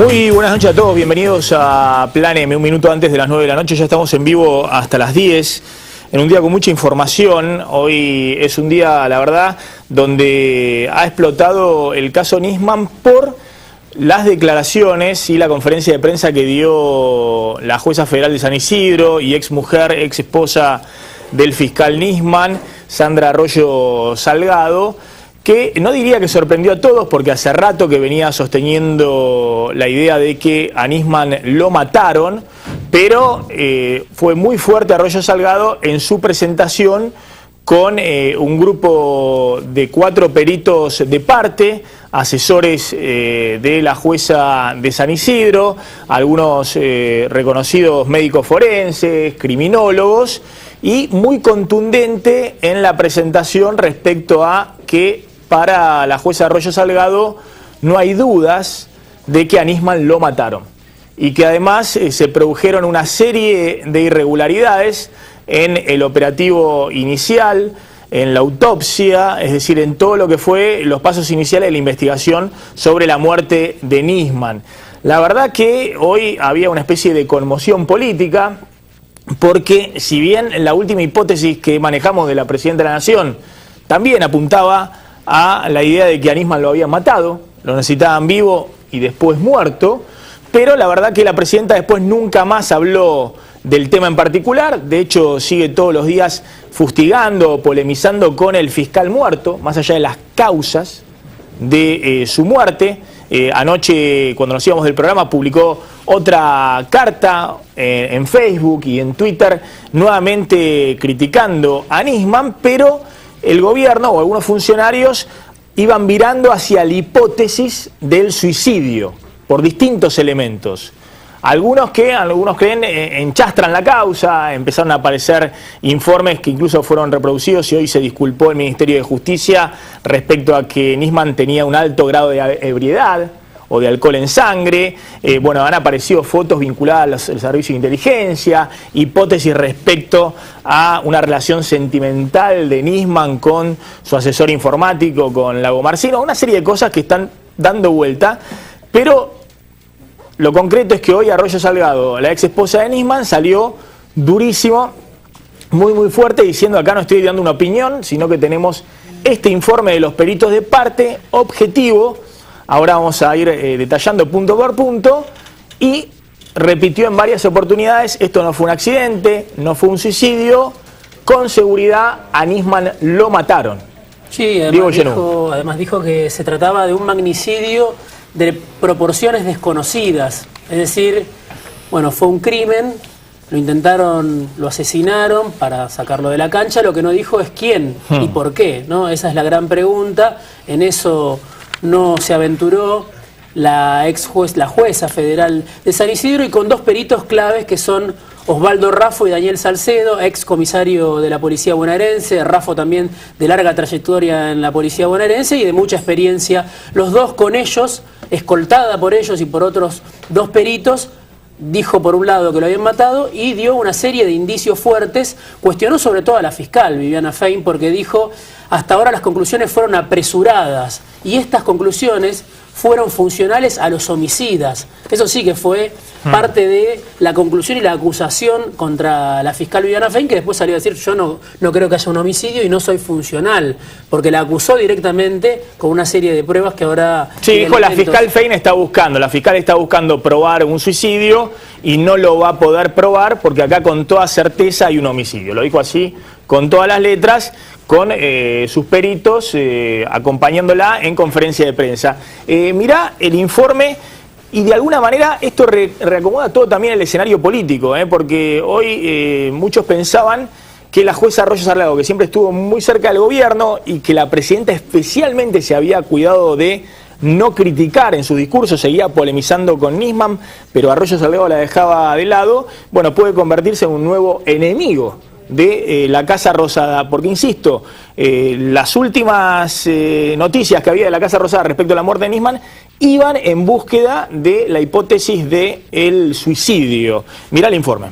Muy buenas noches a todos, bienvenidos a Plan M, un minuto antes de las 9 de la noche, ya estamos en vivo hasta las 10, en un día con mucha información. Hoy es un día, la verdad, donde ha explotado el caso Nisman por las declaraciones y la conferencia de prensa que dio la jueza federal de San Isidro y ex mujer, ex esposa del fiscal Nisman, Sandra Arroyo Salgado, que no diría que sorprendió a todos porque hace rato que venía sosteniendo la idea de que a Nisman lo mataron, pero fue muy fuerte Arroyo Salgado en su presentación con un grupo de 4 peritos de parte, asesores de la jueza de San Isidro, algunos reconocidos médicos forenses, criminólogos, y muy contundente en la presentación respecto a que para la jueza Arroyo Salgado no hay dudas de que a Nisman lo mataron y que además se produjeron una serie de irregularidades en el operativo inicial, en la autopsia, es decir, en todo lo que fue los pasos iniciales de la investigación sobre la muerte de Nisman. La verdad que hoy había una especie de conmoción política porque si bien la última hipótesis que manejamos de la Presidenta de la Nación también apuntaba a la idea de que a Nisman lo habían matado, lo necesitaban vivo y después muerto, pero la verdad que la Presidenta después nunca más habló del tema en particular. De hecho sigue todos los días fustigando, polemizando con el fiscal muerto, más allá de las causas de su muerte. Anoche, cuando nos íbamos del programa, publicó otra carta en Facebook y en Twitter, nuevamente criticando a Nisman, pero el gobierno o algunos funcionarios iban virando hacia la hipótesis del suicidio por distintos elementos. Algunos creen enchastran la causa, empezaron a aparecer informes que incluso fueron reproducidos y hoy se disculpó el Ministerio de Justicia respecto a que Nisman tenía un alto grado de ebriedad o de alcohol en sangre. Bueno, han aparecido fotos vinculadas al servicio de inteligencia, hipótesis respecto a una relación sentimental de Nisman con su asesor informático, con Lago Marcino, una serie de cosas que están dando vuelta, pero lo concreto es que hoy Arroyo Salgado, la ex esposa de Nisman, salió durísimo, muy fuerte, diciendo: acá no estoy dando una opinión, sino que tenemos este informe de los peritos de parte, objetivo. Ahora vamos a ir detallando punto por punto, y repitió en varias oportunidades: esto no fue un accidente, no fue un suicidio, con seguridad a Nisman lo mataron. Sí, además dijo que se trataba de un magnicidio de proporciones desconocidas, es decir, bueno, fue un crimen, lo asesinaron para sacarlo de la cancha, lo que no dijo es quién y por qué, ¿no? Esa es la gran pregunta. En eso no se aventuró la jueza federal de San Isidro, y con 2 peritos claves que son Osvaldo Raffo y Daniel Salcedo, ex comisario de la policía bonaerense. Raffo también de larga trayectoria en la policía bonaerense y de mucha experiencia. Los dos con ellos, escoltada por ellos y por otros 2 peritos, dijo por un lado que lo habían matado y dio una serie de indicios fuertes. Cuestionó sobre todo a la fiscal Viviana Fein porque dijo: hasta ahora las conclusiones fueron apresuradas y estas conclusiones fueron funcionales a los homicidas. Eso sí que fue parte de la conclusión y la acusación contra la fiscal Viviana Fein, que después salió a decir: yo no creo que haya un homicidio y no soy funcional, porque la acusó directamente con una serie de pruebas que ahora... Sí, dijo la fiscal Fein la fiscal está buscando probar un suicidio y no lo va a poder probar porque acá con toda certeza hay un homicidio. Lo dijo así, con todas las letras, con sus peritos acompañándola en conferencia de prensa. Mirá el informe, y de alguna manera esto reacomoda todo también el escenario político, porque hoy muchos pensaban que la jueza Arroyo Salgado, que siempre estuvo muy cerca del gobierno y que la presidenta especialmente se había cuidado de no criticar en su discurso, seguía polemizando con Nisman, pero Arroyo Salgado la dejaba de lado, bueno, puede convertirse en un nuevo enemigo de la Casa Rosada, porque insisto, las últimas noticias que había de la Casa Rosada respecto a la muerte de Nisman iban en búsqueda de la hipótesis del suicidio. Mirá el informe.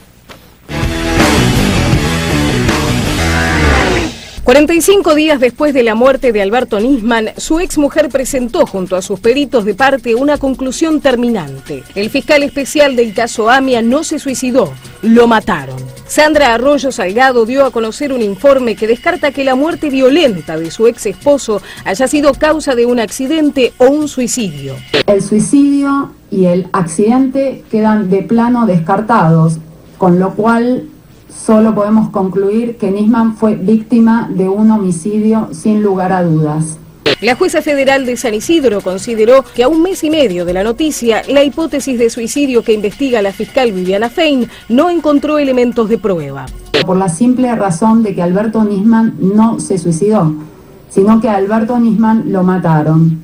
45 días después de la muerte de Alberto Nisman, su exmujer presentó junto a sus peritos de parte una conclusión terminante. El fiscal especial del caso AMIA no se suicidó, lo mataron. Sandra Arroyo Salgado dio a conocer un informe que descarta que la muerte violenta de su ex esposo haya sido causa de un accidente o un suicidio. El suicidio y el accidente quedan de plano descartados, con lo cual solo podemos concluir que Nisman fue víctima de un homicidio sin lugar a dudas. La jueza federal de San Isidro consideró que a un mes y medio de la noticia, la hipótesis de suicidio que investiga la fiscal Viviana Fein no encontró elementos de prueba. Por la simple razón de que Alberto Nisman no se suicidó, sino que a Alberto Nisman lo mataron.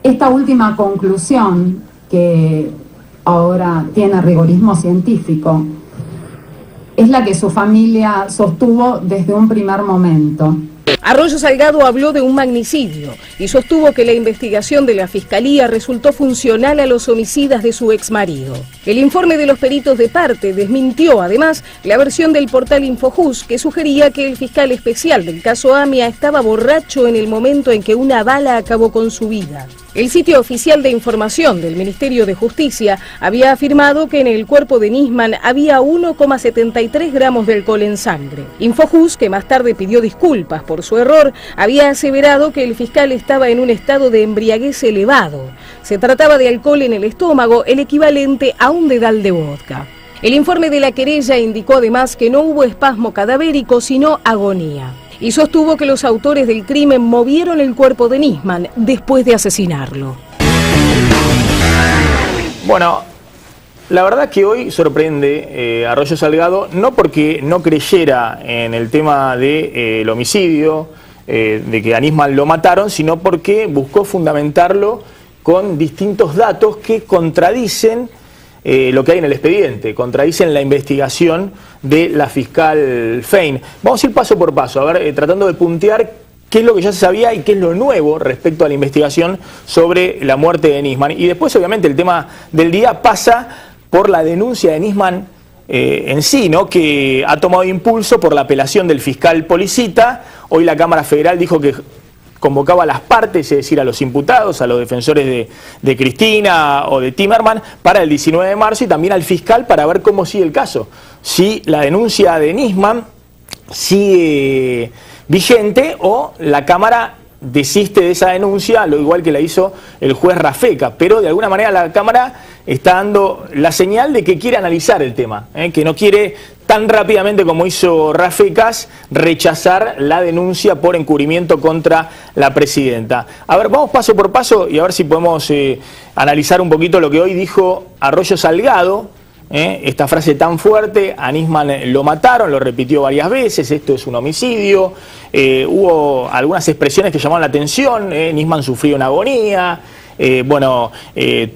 Esta última conclusión, que ahora tiene rigorismo científico, es la que su familia sostuvo desde un primer momento. Arroyo Salgado habló de un magnicidio y sostuvo que la investigación de la Fiscalía resultó funcional a los homicidas de su exmarido. El informe de los peritos de parte desmintió además la versión del portal Infojus que sugería que el fiscal especial del caso AMIA estaba borracho en el momento en que una bala acabó con su vida. El sitio oficial de información del Ministerio de Justicia había afirmado que en el cuerpo de Nisman había 1,73 gramos de alcohol en sangre. Infojus, que más tarde pidió disculpas por su error, había aseverado que el fiscal estaba en un estado de embriaguez elevado. Se trataba de alcohol en el estómago, el equivalente a un dedal de vodka. El informe de la querella indicó además que no hubo espasmo cadavérico, sino agonía. Y sostuvo que los autores del crimen movieron el cuerpo de Nisman después de asesinarlo. Bueno, la verdad que hoy sorprende Arroyo Salgado, no porque no creyera en el tema del homicidio, de que a Nisman lo mataron, sino porque buscó fundamentarlo con distintos datos que contradicen lo que hay en el expediente, contradicen la investigación de la fiscal Fein. Vamos a ir paso por paso, a ver, tratando de puntear qué es lo que ya se sabía y qué es lo nuevo respecto a la investigación sobre la muerte de Nisman. Y después, obviamente, el tema del día pasa por la denuncia de Nisman en sí, ¿no?, que ha tomado impulso por la apelación del fiscal Policita. Hoy la Cámara Federal dijo que convocaba a las partes, es decir, a los imputados, a los defensores de Cristina o de Timerman, para el 19 de marzo y también al fiscal para ver cómo sigue el caso. Si la denuncia de Nisman sigue vigente o la Cámara desiste de esa denuncia, lo igual que la hizo el juez Rafeca. Pero de alguna manera la Cámara está dando la señal de que quiere analizar el tema, que no quiere tan rápidamente como hizo Rafecas rechazar la denuncia por encubrimiento contra la presidenta. A ver, vamos paso por paso y a ver si podemos analizar un poquito lo que hoy dijo Arroyo Salgado. Esta frase tan fuerte: a Nisman lo mataron, lo repitió varias veces, esto es un homicidio. Hubo algunas expresiones que llamaron la atención. Nisman sufrió una agonía.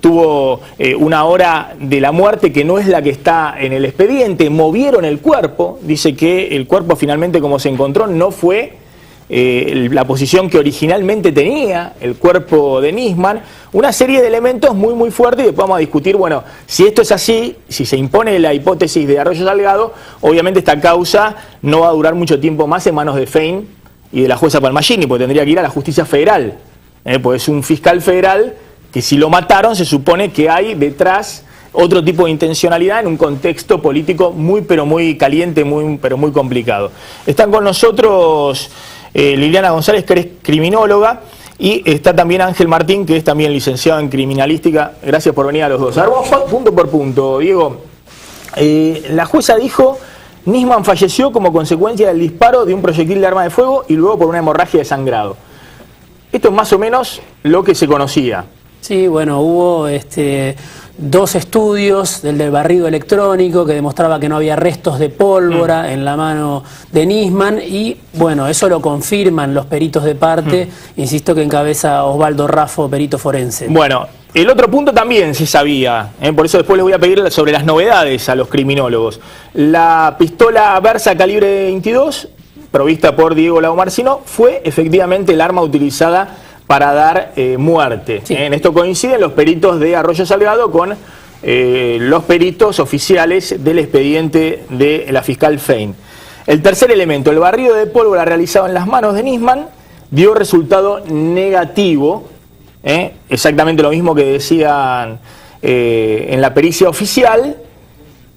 Tuvo una hora de la muerte que no es la que está en el expediente. Movieron el cuerpo. Dice que el cuerpo finalmente, como se encontró, no fue la posición que originalmente tenía el cuerpo de Nisman. Una serie de elementos muy muy fuertes y después vamos a discutir, bueno, si esto es así, si se impone la hipótesis de Arroyo Salgado, obviamente esta causa no va a durar mucho tiempo más en manos de Fein y de la jueza Palmagini, porque tendría que ir a la justicia federal, pues es un fiscal federal que, si lo mataron, se supone que hay detrás otro tipo de intencionalidad en un contexto político muy pero muy caliente, muy pero muy complicado. Están con nosotros Liliana González, que es criminóloga, y está también Ángel Martín, que es también licenciado en criminalística. Gracias por venir a los dos. A ver, vamos punto por punto, Diego. La jueza dijo: Nisman falleció como consecuencia del disparo de un proyectil de arma de fuego y luego por una hemorragia de sangrado. Esto es más o menos lo que se conocía. Sí, bueno, hubo dos estudios, del barrido electrónico, que demostraba que no había restos de pólvora en la mano de Nisman, y bueno, eso lo confirman los peritos de parte, insisto, que encabeza Osvaldo Raffo, perito forense. Bueno, el otro punto también se sabía, por eso después les voy a pedir sobre las novedades a los criminólogos. La pistola Versa calibre 22, provista por Diego Lagomarsino, fue efectivamente el arma utilizada para dar muerte. Sí. En esto coinciden los peritos de Arroyo Salgado con los peritos oficiales del expediente de la fiscal Fein. El tercer elemento, el barrido de pólvora realizado en las manos de Nisman, dio resultado negativo, exactamente lo mismo que decían en la pericia oficial,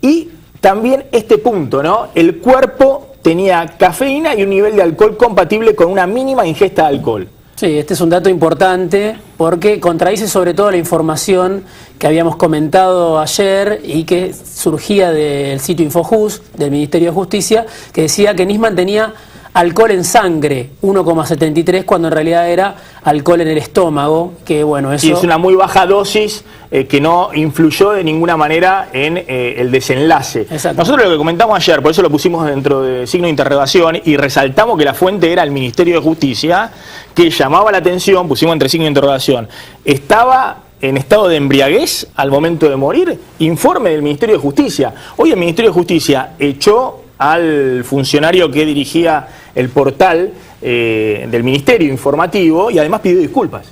y también este punto, ¿no? El cuerpo tenía cafeína y un nivel de alcohol compatible con una mínima ingesta de alcohol. Sí, este es un dato importante porque contradice sobre todo la información que habíamos comentado ayer y que surgía del sitio Infojust, del Ministerio de Justicia, que decía que Nisman tenía alcohol en sangre, 1,73, cuando en realidad era alcohol en el estómago, que bueno, eso... Y es una muy baja dosis que no influyó de ninguna manera en el desenlace. Exacto. Nosotros lo que comentamos ayer, por eso lo pusimos dentro de signo de interrogación y resaltamos que la fuente era el Ministerio de Justicia, que llamaba la atención, pusimos entre signo de interrogación, estaba en estado de embriaguez al momento de morir, informe del Ministerio de Justicia. Hoy el Ministerio de Justicia echó al funcionario que dirigía el portal del Ministerio Informativo y además pidió disculpas.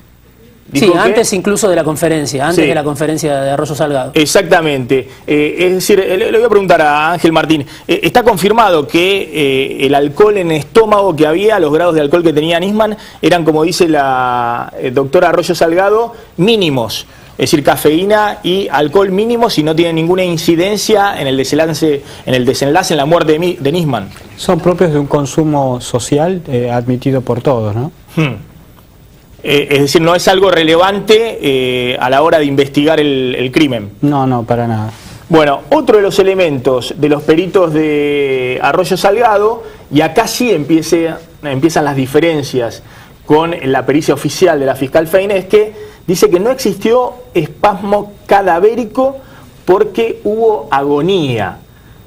Dijo sí, antes incluso de la conferencia, antes de la conferencia de Arroyo Salgado. Exactamente. Es decir, le voy a preguntar a Ángel Martín, ¿está confirmado que el alcohol en estómago que había, los grados de alcohol que tenía Nisman, eran, como dice la doctora Arroyo Salgado, mínimos? Es decir, cafeína y alcohol mínimos y no tiene ninguna incidencia en el desenlace, en la muerte de Nisman. Son propios de un consumo social admitido por todos, ¿no? Es decir, no es algo relevante a la hora de investigar el crimen. No, para nada. Bueno, otro de los elementos de los peritos de Arroyo Salgado, y acá sí empiezan las diferencias con la pericia oficial de la fiscal Feine, es que dice que no existió espasmo cadavérico porque hubo agonía.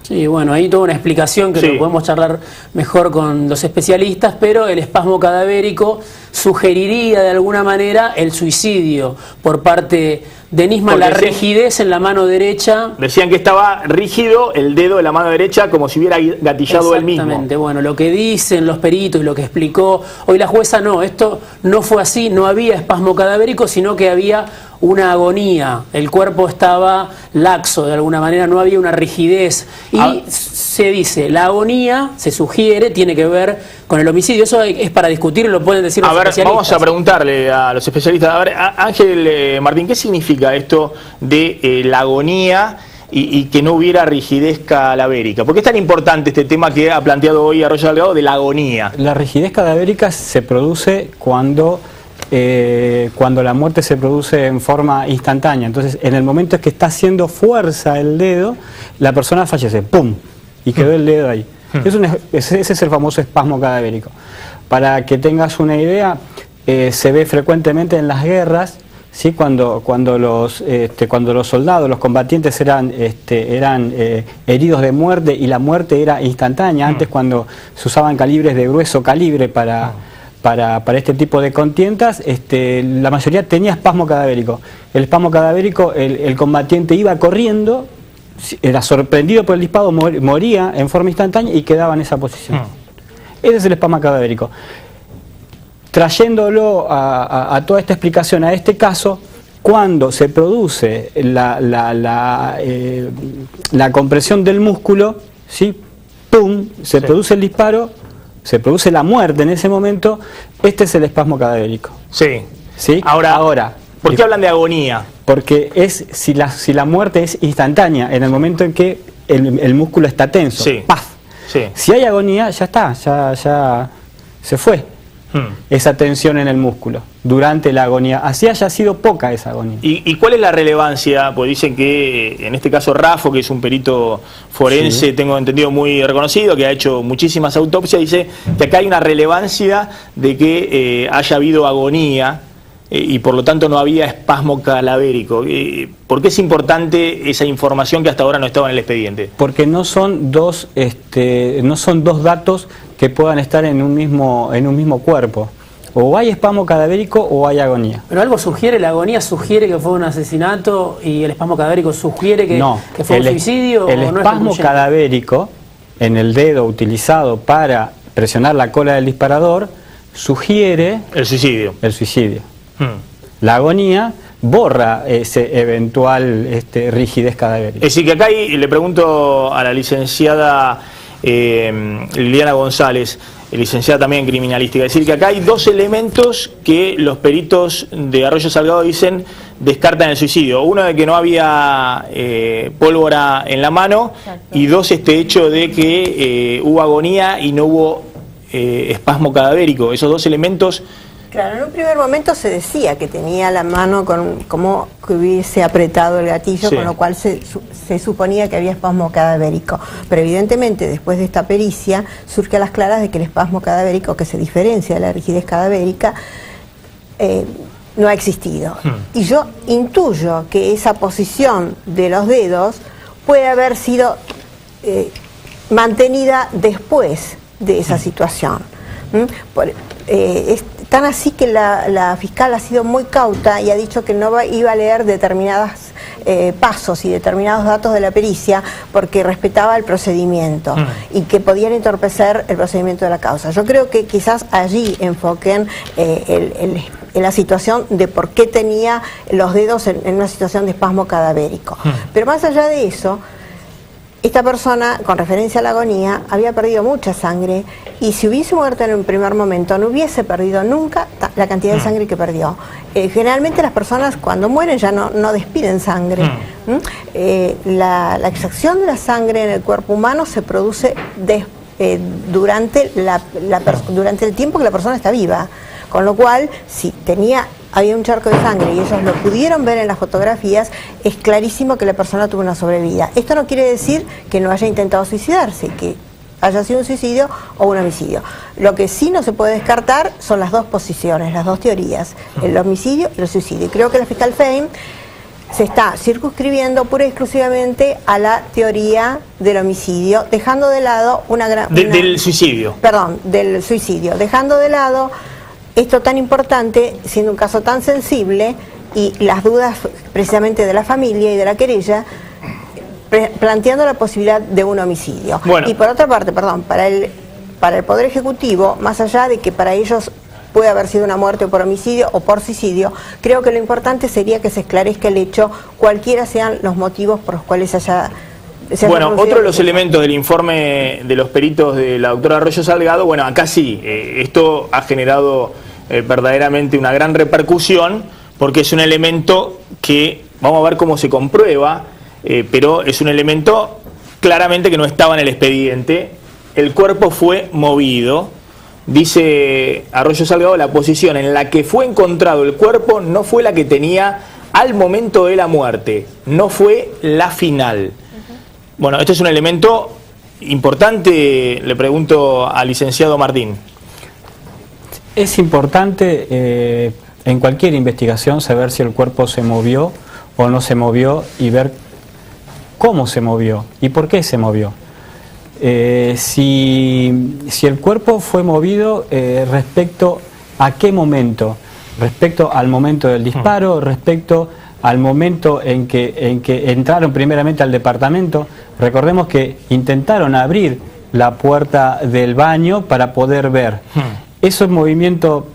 Sí, bueno, ahí toda una explicación que lo podemos charlar mejor con los especialistas, pero el espasmo cadavérico sugeriría de alguna manera el suicidio por parte de Nisman, la rigidez en la mano derecha. Decían que estaba rígido el dedo de la mano derecha como si hubiera gatillado él mismo. Exactamente, bueno, lo que dicen los peritos y lo que explicó hoy la jueza, no, esto no fue así, no había espasmo cadavérico, sino que había una agonía, el cuerpo estaba laxo de alguna manera, no había una rigidez y se dice, la agonía, se sugiere, tiene que ver con el homicidio. Eso es para discutir, lo pueden decir los especialistas. Vamos a preguntarle a los especialistas. A ver, Ángel Martín, ¿qué significa esto de la agonía y que no hubiera rigidez cadavérica? ¿Por qué es tan importante este tema que ha planteado hoy Arroyo Salgado de la agonía? La rigidez cadavérica se produce cuando la muerte se produce en forma instantánea. Entonces, en el momento en que está haciendo fuerza el dedo, la persona fallece, ¡pum! Y quedó el dedo ahí. Ese es el famoso espasmo cadavérico. Para que tengas una idea, se ve frecuentemente en las guerras, ¿sí? Cuando los soldados, los combatientes eran heridos de muerte y la muerte era instantánea. Antes, cuando se usaban calibres de grueso calibre para este tipo de contiendas, la mayoría tenía espasmo cadavérico. El espasmo cadavérico, el combatiente iba corriendo, era sorprendido por el disparo, moría en forma instantánea y quedaba en esa posición. Ese es el espasmo cadavérico. Trayéndolo a toda esta explicación, a este caso, cuando se produce la compresión del músculo, ¿sí? ¡Pum!, se produce el disparo, se produce la muerte en ese momento. Este es el espasmo cadavérico. Sí. Ahora, ¿por qué hablan de agonía? Porque si la muerte es instantánea, en el momento en que el músculo está tenso, ¡paf! Si hay agonía, ya está, ya se fue esa tensión en el músculo durante la agonía, así haya sido poca esa agonía. ¿Y cuál es la relevancia? Pues dicen que en este caso Rafo, que es un perito forense, tengo entendido, muy reconocido, que ha hecho muchísimas autopsias, dice que acá hay una relevancia de que haya habido agonía y por lo tanto no había espasmo cadavérico. ¿Por qué es importante esa información que hasta ahora no estaba en el expediente? Porque no son dos datos que puedan estar en un mismo cuerpo. O hay espasmo cadavérico o hay agonía. Pero algo sugiere, la agonía sugiere que fue un asesinato y el espasmo cadavérico sugiere que fue un suicidio. El espasmo cadavérico en el dedo utilizado para presionar la cola del disparador sugiere el suicidio. La agonía borra ese eventual rigidez cadavérica. Es decir, que acá le pregunto a la licenciada Liliana González, licenciada también en criminalística. Es decir, que acá hay dos elementos que los peritos de Arroyo Salgado dicen descartan el suicidio. Uno, de que no había pólvora en la mano. Exacto. Y dos, este hecho de que hubo agonía y no hubo espasmo cadavérico. Esos dos elementos... Claro, en un primer momento se decía que tenía la mano como que hubiese apretado el gatillo, sí, con lo cual se suponía que había espasmo cadavérico. Pero evidentemente después de esta pericia surge a las claras de que el espasmo cadavérico, que se diferencia de la rigidez cadavérica, no ha existido. Y yo intuyo que esa posición de los dedos puede haber sido mantenida después de esa situación. Es tan así que la fiscal ha sido muy cauta y ha dicho que no iba a leer determinados pasos y determinados datos de la pericia porque respetaba el procedimiento y que podían entorpecer el procedimiento de la causa. Yo creo que quizás allí enfoquen en la situación de por qué tenía los dedos en una situación de espasmo cadavérico. Pero más allá de eso, esta persona, con referencia a la agonía, había perdido mucha sangre y si hubiese muerto en un primer momento no hubiese perdido nunca la cantidad de sangre que perdió. Generalmente las personas cuando mueren ya no despiden sangre. La extracción de la sangre en el cuerpo humano se produce durante el tiempo que la persona está viva. Con lo cual, si había un charco de sangre y ellos lo pudieron ver en las fotografías, es clarísimo que la persona tuvo una sobrevida. Esto no quiere decir que no haya intentado suicidarse, que haya sido un suicidio o un homicidio. Lo que sí no se puede descartar son las dos posiciones, las dos teorías, el homicidio y el suicidio. Y creo que la fiscal Fein se está circunscribiendo pura y exclusivamente a la teoría del homicidio, dejando de lado del suicidio. Perdón, del suicidio, dejando de lado esto tan importante, siendo un caso tan sensible, y las dudas precisamente de la familia y de la querella, planteando la posibilidad de un homicidio. Bueno. Y por otra parte, para el Poder Ejecutivo, más allá de que para ellos puede haber sido una muerte por homicidio o por suicidio, creo que lo importante sería que se esclarezca el hecho, cualquiera sean los motivos por los cuales Bueno, otro de los elementos del informe de los peritos de la doctora Arroyo Salgado, bueno, acá sí, esto ha generado verdaderamente una gran repercusión, porque es un elemento que, vamos a ver cómo se comprueba, pero es un elemento claramente que no estaba en el expediente. El cuerpo fue movido, dice Arroyo Salgado, la posición en la que fue encontrado el cuerpo no fue la que tenía al momento de la muerte, no fue la final. Bueno, esto es un elemento importante, le pregunto al licenciado Martín. Es importante en cualquier investigación saber si el cuerpo se movió o no se movió y ver cómo se movió y por qué se movió. Si el cuerpo fue movido respecto a qué momento, respecto al momento del disparo, respecto al momento en que entraron primeramente al departamento. Recordemos que intentaron abrir la puerta del baño para poder ver. Ese movimiento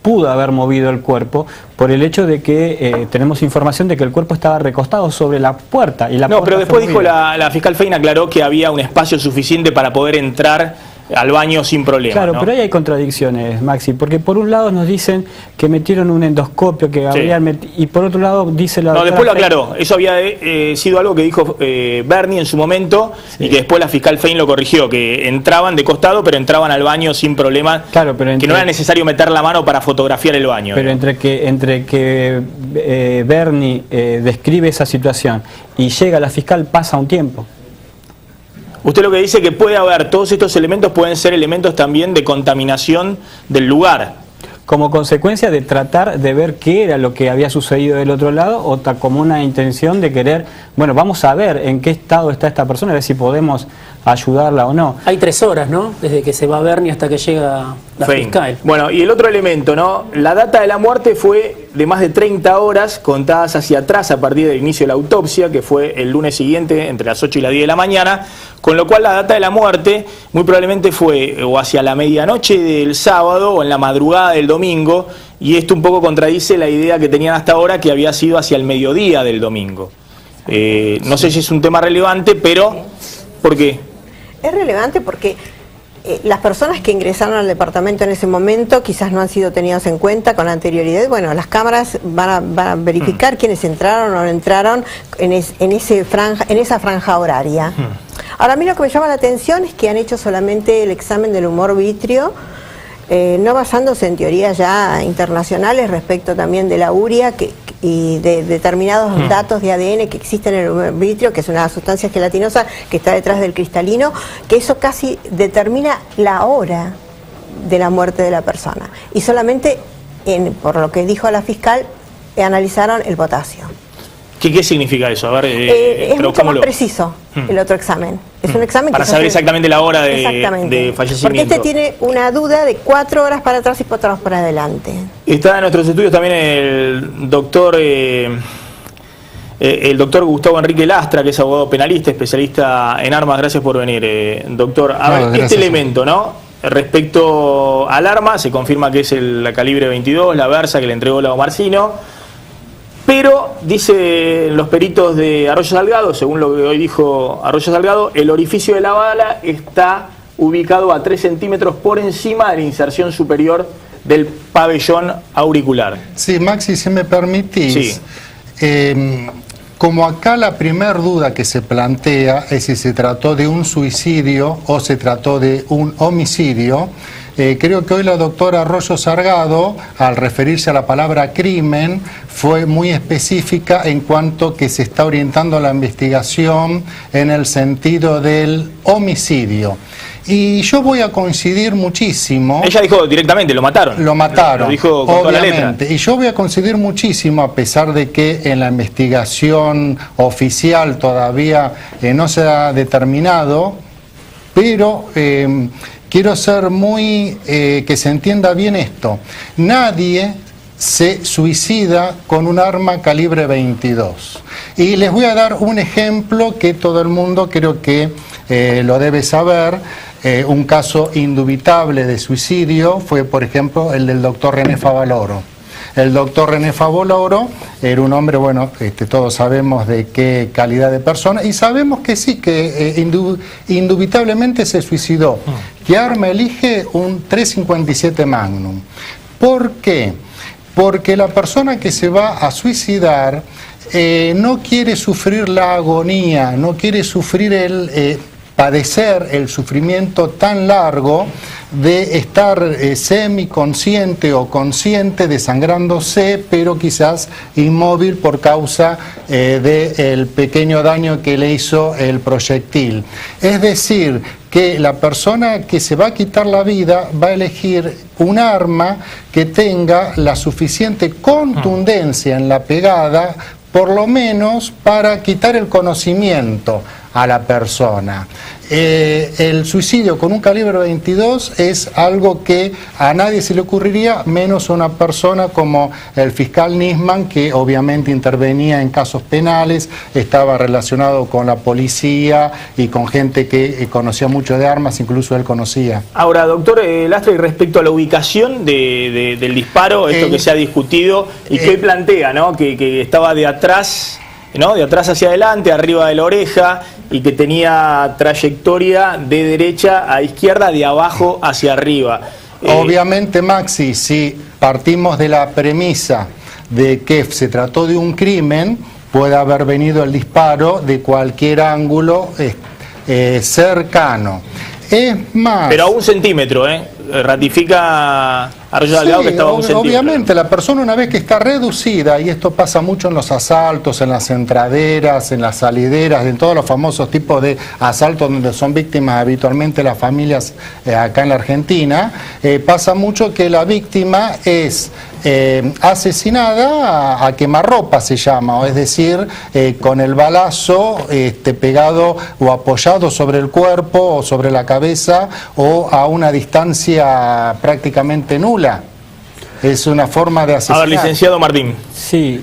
pudo haber movido el cuerpo por el hecho de que tenemos información de que el cuerpo estaba recostado sobre la puerta. Y pero después dijo la fiscal Fein, aclaró que había un espacio suficiente para poder entrar al baño sin problema. Claro, ¿no? Pero ahí hay contradicciones, Maxi, porque por un lado nos dicen que metieron un endoscopio, que habrían y por otro lado dice la... No, después lo aclaró, eso había sido algo que dijo Bernie en su momento, y que después la fiscal Fein lo corrigió, que entraban de costado, pero entraban al baño sin problema, claro, pero que no era necesario meter la mano para fotografiar el baño. Pero entre que Bernie describe esa situación y llega la fiscal, pasa un tiempo. Usted lo que dice que puede haber, todos estos elementos pueden ser elementos también de contaminación del lugar. Como consecuencia de tratar de ver qué era lo que había sucedido del otro lado, o como una intención de querer, bueno, vamos a ver en qué estado está esta persona, a ver si podemos ayudarla o no. Hay 3 horas, ¿no? Desde que se va a Bernie hasta que llega la fiscal. Bueno, y el otro elemento, ¿no? La data de la muerte fue de más de 30 horas contadas hacia atrás a partir del inicio de la autopsia, que fue el lunes siguiente, entre las 8 y las 10 de la mañana, con lo cual la data de la muerte muy probablemente fue o hacia la medianoche del sábado o en la madrugada del domingo, y esto un poco contradice la idea que tenían hasta ahora, que había sido hacia el mediodía del domingo. No sé si es un tema relevante, pero ¿por qué? Es relevante porque las personas que ingresaron al departamento en ese momento quizás no han sido tenidas en cuenta con anterioridad. Bueno, las cámaras van a verificar quiénes entraron o no entraron en esa franja horaria. Ahora, a mí lo que me llama la atención es que han hecho solamente el examen del humor vítreo, no basándose en teorías ya internacionales respecto también de la urea y de determinados datos de ADN que existen en el humor vítreo, que es una sustancia gelatinosa que está detrás del cristalino, que eso casi determina la hora de la muerte de la persona. Y solamente, por lo que dijo la fiscal, analizaron el potasio. ¿Qué significa eso? A ver, es mucho más preciso el otro examen. Es un examen para saber exactamente la hora de fallecimiento. Porque este tiene una duda de 4 horas para atrás y 4 horas para adelante. Está en nuestros estudios también el doctor Gustavo Enrique Lastra, que es abogado penalista, especialista en armas. Gracias por venir, doctor. A ver, este elemento, ¿no? Respecto al arma, se confirma que es la calibre 22, la Versa que le entregó Lago Marcino. Pero, dicen los peritos de Arroyo Salgado, según lo que hoy dijo Arroyo Salgado, el orificio de la bala está ubicado a 3 centímetros por encima de la inserción superior del pabellón auricular. Sí, Maxi, si me permitís, como acá la primera duda que se plantea es si se trató de un suicidio o se trató de un homicidio, creo que hoy la doctora Arroyo Salgado, al referirse a la palabra crimen, fue muy específica en cuanto que se está orientando la investigación en el sentido del homicidio. Y yo voy a coincidir muchísimo. Ella dijo directamente, lo mataron. Lo mataron, lo dijo con toda la letra. Y yo voy a coincidir muchísimo, a pesar de que en la investigación oficial todavía no se ha determinado, pero quiero ser muy, que se entienda bien esto. Nadie se suicida con un arma calibre 22. Y les voy a dar un ejemplo que todo el mundo creo que lo debe saber. Un caso indubitable de suicidio fue, por ejemplo, el del doctor René Favaloro. El doctor René Favaloro era un hombre, bueno, todos sabemos de qué calidad de persona, y sabemos que sí, que indubitablemente se suicidó. ¿Qué arma elige? Un 357 Magnum. ¿Por qué? Porque la persona que se va a suicidar no quiere sufrir la agonía, no quiere sufrir padecer el sufrimiento tan largo de estar semiconsciente o consciente, desangrándose, pero quizás inmóvil por causa del pequeño daño que le hizo el proyectil. Es decir, que la persona que se va a quitar la vida va a elegir un arma que tenga la suficiente contundencia en la pegada, por lo menos para quitar el conocimiento a la persona. El suicidio con un calibre 22 es algo que a nadie se le ocurriría, menos a una persona como el fiscal Nisman, que obviamente intervenía en casos penales, estaba relacionado con la policía y con gente que conocía mucho de armas, incluso él conocía. Ahora, doctor Lastra, y respecto a la ubicación del disparo, esto que se ha discutido y que hoy plantea, ¿no? que estaba de atrás, ¿no? De atrás hacia adelante, arriba de la oreja, y que tenía trayectoria de derecha a izquierda, de abajo hacia arriba. Obviamente, Maxi, si partimos de la premisa de que se trató de un crimen, puede haber venido el disparo de cualquier ángulo cercano. Es más... Pero a 1 centímetro, ratifica Arroyo Salgado que estaba a 1 centímetro. Obviamente, la persona una vez que está reducida, y esto pasa mucho en los asaltos, en las entraderas, en las salideras, en todos los famosos tipos de asaltos donde son víctimas habitualmente las familias acá en la Argentina, pasa mucho que la víctima es asesinada a quemarropa, se llama, o es decir, con el balazo pegado o apoyado sobre el cuerpo o sobre la cabeza o a una distancia prácticamente nula. Es una forma de asesinar. A ver, licenciado Martín. Sí.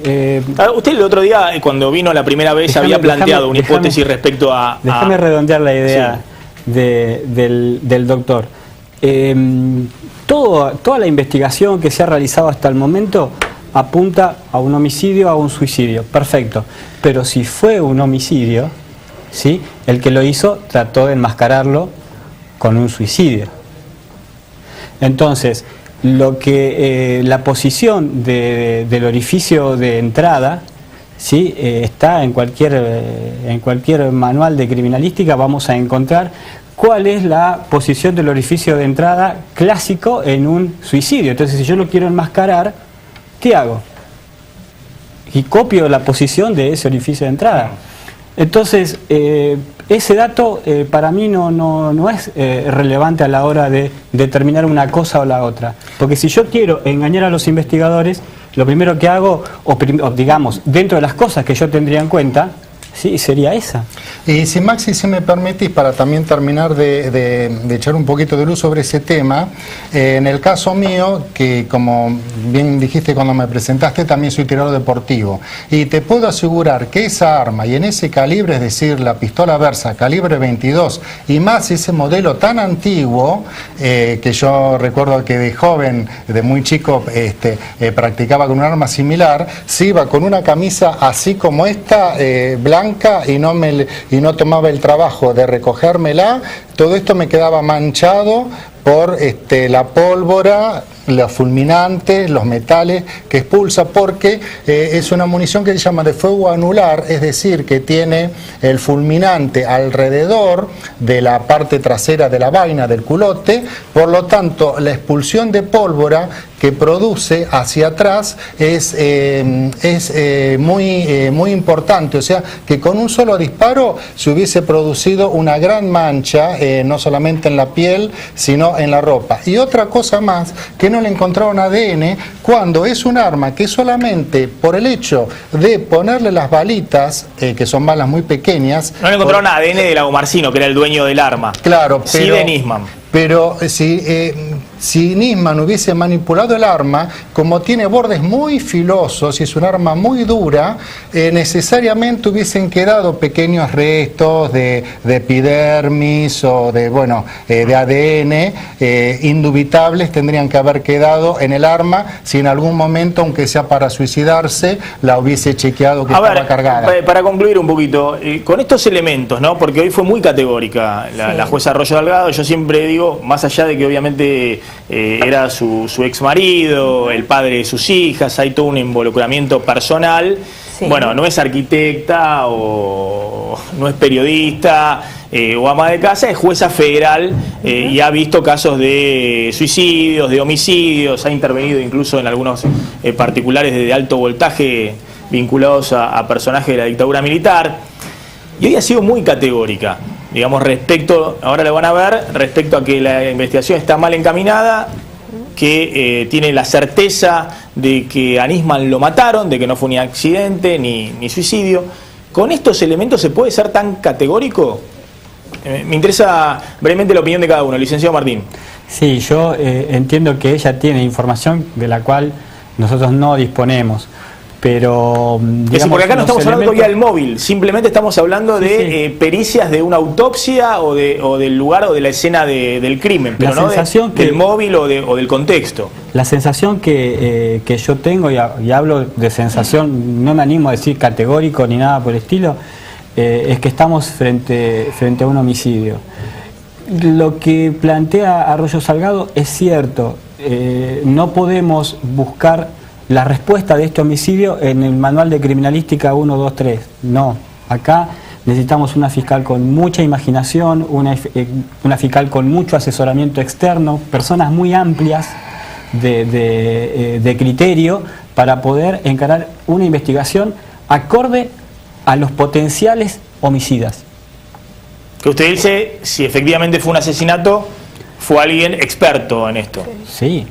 Usted el otro día, cuando vino la primera vez, había planteado una hipótesis respecto a... Déjame redondear la idea del doctor. Toda la investigación que se ha realizado hasta el momento apunta a un homicidio, a un suicidio. Perfecto. Pero si fue un homicidio, ¿sí? El que lo hizo trató de enmascararlo con un suicidio. Entonces, la posición del orificio de entrada, ¿sí? Está en cualquier manual de criminalística, vamos a encontrar cuál es la posición del orificio de entrada clásico en un suicidio. Entonces, si yo lo quiero enmascarar, ¿qué hago? Y copio la posición de ese orificio de entrada. Entonces, ese dato para mí no es relevante a la hora de determinar una cosa o la otra. Porque si yo quiero engañar a los investigadores, lo primero que hago, o digamos, dentro de las cosas que yo tendría en cuenta, sí, sería esa. Y si Maxi, si me permitís, para también terminar de echar un poquito de luz sobre ese tema, en el caso mío, que como bien dijiste cuando me presentaste, también soy tirador deportivo, y te puedo asegurar que esa arma y en ese calibre, es decir, la pistola Versa calibre 22, y más ese modelo tan antiguo, que yo recuerdo que de joven, de muy chico, practicaba con un arma similar, se iba con una camisa así como esta, blanca, y no tomaba el trabajo de recogérmela. Todo esto me quedaba manchado por la pólvora, los fulminantes, los metales que expulsa, porque es una munición que se llama de fuego anular, es decir, que tiene el fulminante alrededor de la parte trasera de la vaina, del culote. Por lo tanto, la expulsión de pólvora que produce hacia atrás es muy importante, o sea que con un solo disparo se hubiese producido una gran mancha, no solamente en la piel, sino en la ropa. Y otra cosa más, que no le encontraron ADN, cuando es un arma que solamente por el hecho de ponerle las balitas, que son balas muy pequeñas... No le encontraron ADN de Lagomarsino, que era el dueño del arma. Claro, pero... Sí, de Nisman. Pero si Nisman hubiese manipulado el arma, como tiene bordes muy filosos y es un arma muy dura, necesariamente hubiesen quedado pequeños restos de epidermis o de ADN indubitables, tendrían que haber quedado en el arma si en algún momento, aunque sea para suicidarse, la hubiese chequeado que estaba cargada. Para concluir un poquito, con estos elementos, ¿no? Porque hoy fue muy categórica la jueza Arroyo Delgado. Yo siempre digo, más allá de que obviamente era su ex marido, el padre de sus hijas, hay todo un involucramiento personal. Sí. Bueno, no es arquitecta o no es periodista o ama de casa, es jueza federal y ha visto casos de suicidios, de homicidios, ha intervenido incluso en algunos particulares de alto voltaje vinculados a personajes de la dictadura militar. Y hoy ha sido muy categórica, digamos, ahora lo van a ver, respecto a que la investigación está mal encaminada, que tiene la certeza de que a Nisman lo mataron, de que no fue ni accidente ni suicidio. ¿Con estos elementos se puede ser tan categórico? Me interesa brevemente la opinión de cada uno. Licenciado Martín. Sí, yo entiendo que ella tiene información de la cual nosotros no disponemos. Pero digamos, porque acá no estamos hablando todavía del móvil, simplemente estamos hablando de pericias de una autopsia o del lugar o de la escena del crimen, pero no del móvil o del contexto. La sensación que yo tengo, y hablo de sensación, no me animo a decir categórico ni nada por el estilo, es que estamos frente a un homicidio. Lo que plantea Arroyo Salgado es cierto, no podemos buscar la respuesta de este homicidio en el manual de criminalística 1, 2, 3. No, acá necesitamos una fiscal con mucha imaginación, una fiscal con mucho asesoramiento externo, personas muy amplias de criterio para poder encarar una investigación acorde a los potenciales homicidas. Que usted dice, si efectivamente fue un asesinato, fue alguien experto en esto. Sí.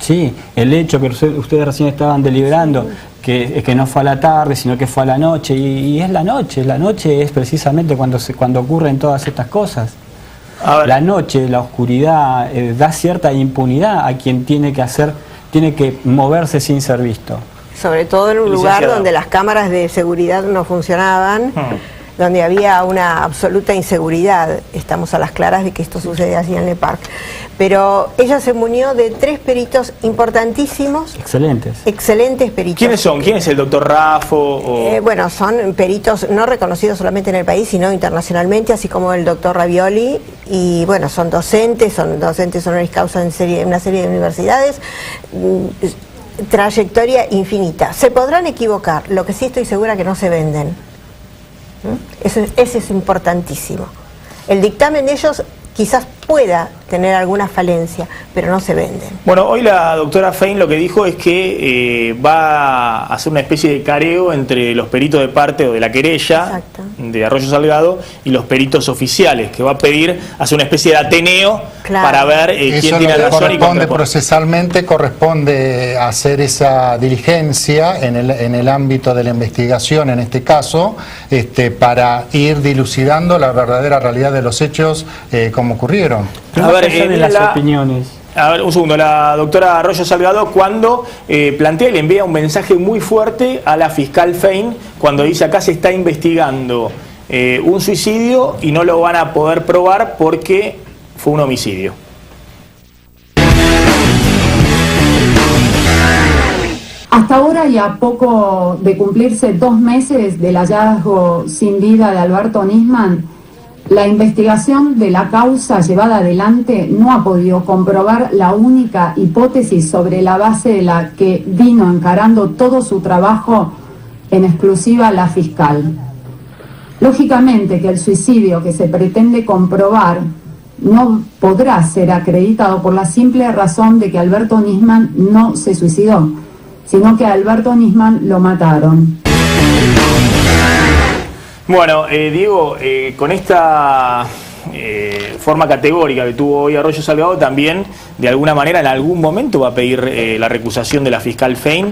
Sí, el hecho que ustedes recién estaban deliberando, que no fue a la tarde, sino que fue a la noche, y es la noche es precisamente cuando ocurren todas estas cosas. La noche, la oscuridad, da cierta impunidad a quien tiene que moverse sin ser visto. Sobre todo en un lugar donde las cámaras de seguridad no funcionaban, donde había una absoluta inseguridad. Estamos a las claras de que esto sucede así en Le Parc. pero ella se munió de 3 peritos importantísimos. Excelentes peritos. ¿Quiénes son? ¿Quién es el doctor Raffo? Bueno, son peritos no reconocidos solamente en el país, sino internacionalmente, así como el doctor Ravioli, y bueno, son docentes honoris causa en una serie de universidades, trayectoria infinita. Se podrán equivocar, lo que sí estoy segura que no se venden. Ese es importantísimo. El dictamen de ellos quizás pueda tener alguna falencia, pero no se venden. Bueno, hoy la doctora Fein lo que dijo es que va a hacer una especie de careo entre los peritos de parte o de la querella, exacto, de Arroyo Salgado y los peritos oficiales, que va a pedir hacer una especie de ateneo, claro, para ver quién tiene razón y quién no. Procesalmente corresponde hacer esa diligencia en el ámbito de la investigación, en este caso, para ir dilucidando la verdadera realidad de los hechos como ocurrieron. A ver, las opiniones. A ver, un segundo. La doctora Arroyo Salgado cuando plantea y le envía un mensaje muy fuerte a la fiscal Fein cuando dice acá se está investigando un suicidio y no lo van a poder probar porque fue un homicidio. Hasta ahora y a poco de cumplirse 2 meses del hallazgo sin vida de Alberto Nisman, la investigación de la causa llevada adelante no ha podido comprobar la única hipótesis sobre la base de la que vino encarando todo su trabajo en exclusiva la fiscal. Lógicamente que el suicidio que se pretende comprobar no podrá ser acreditado por la simple razón de que Alberto Nisman no se suicidó, sino que a Alberto Nisman lo mataron. Bueno, Diego, con esta forma categórica que tuvo hoy Arroyo Salgado, también de alguna manera en algún momento va a pedir la recusación de la fiscal Fein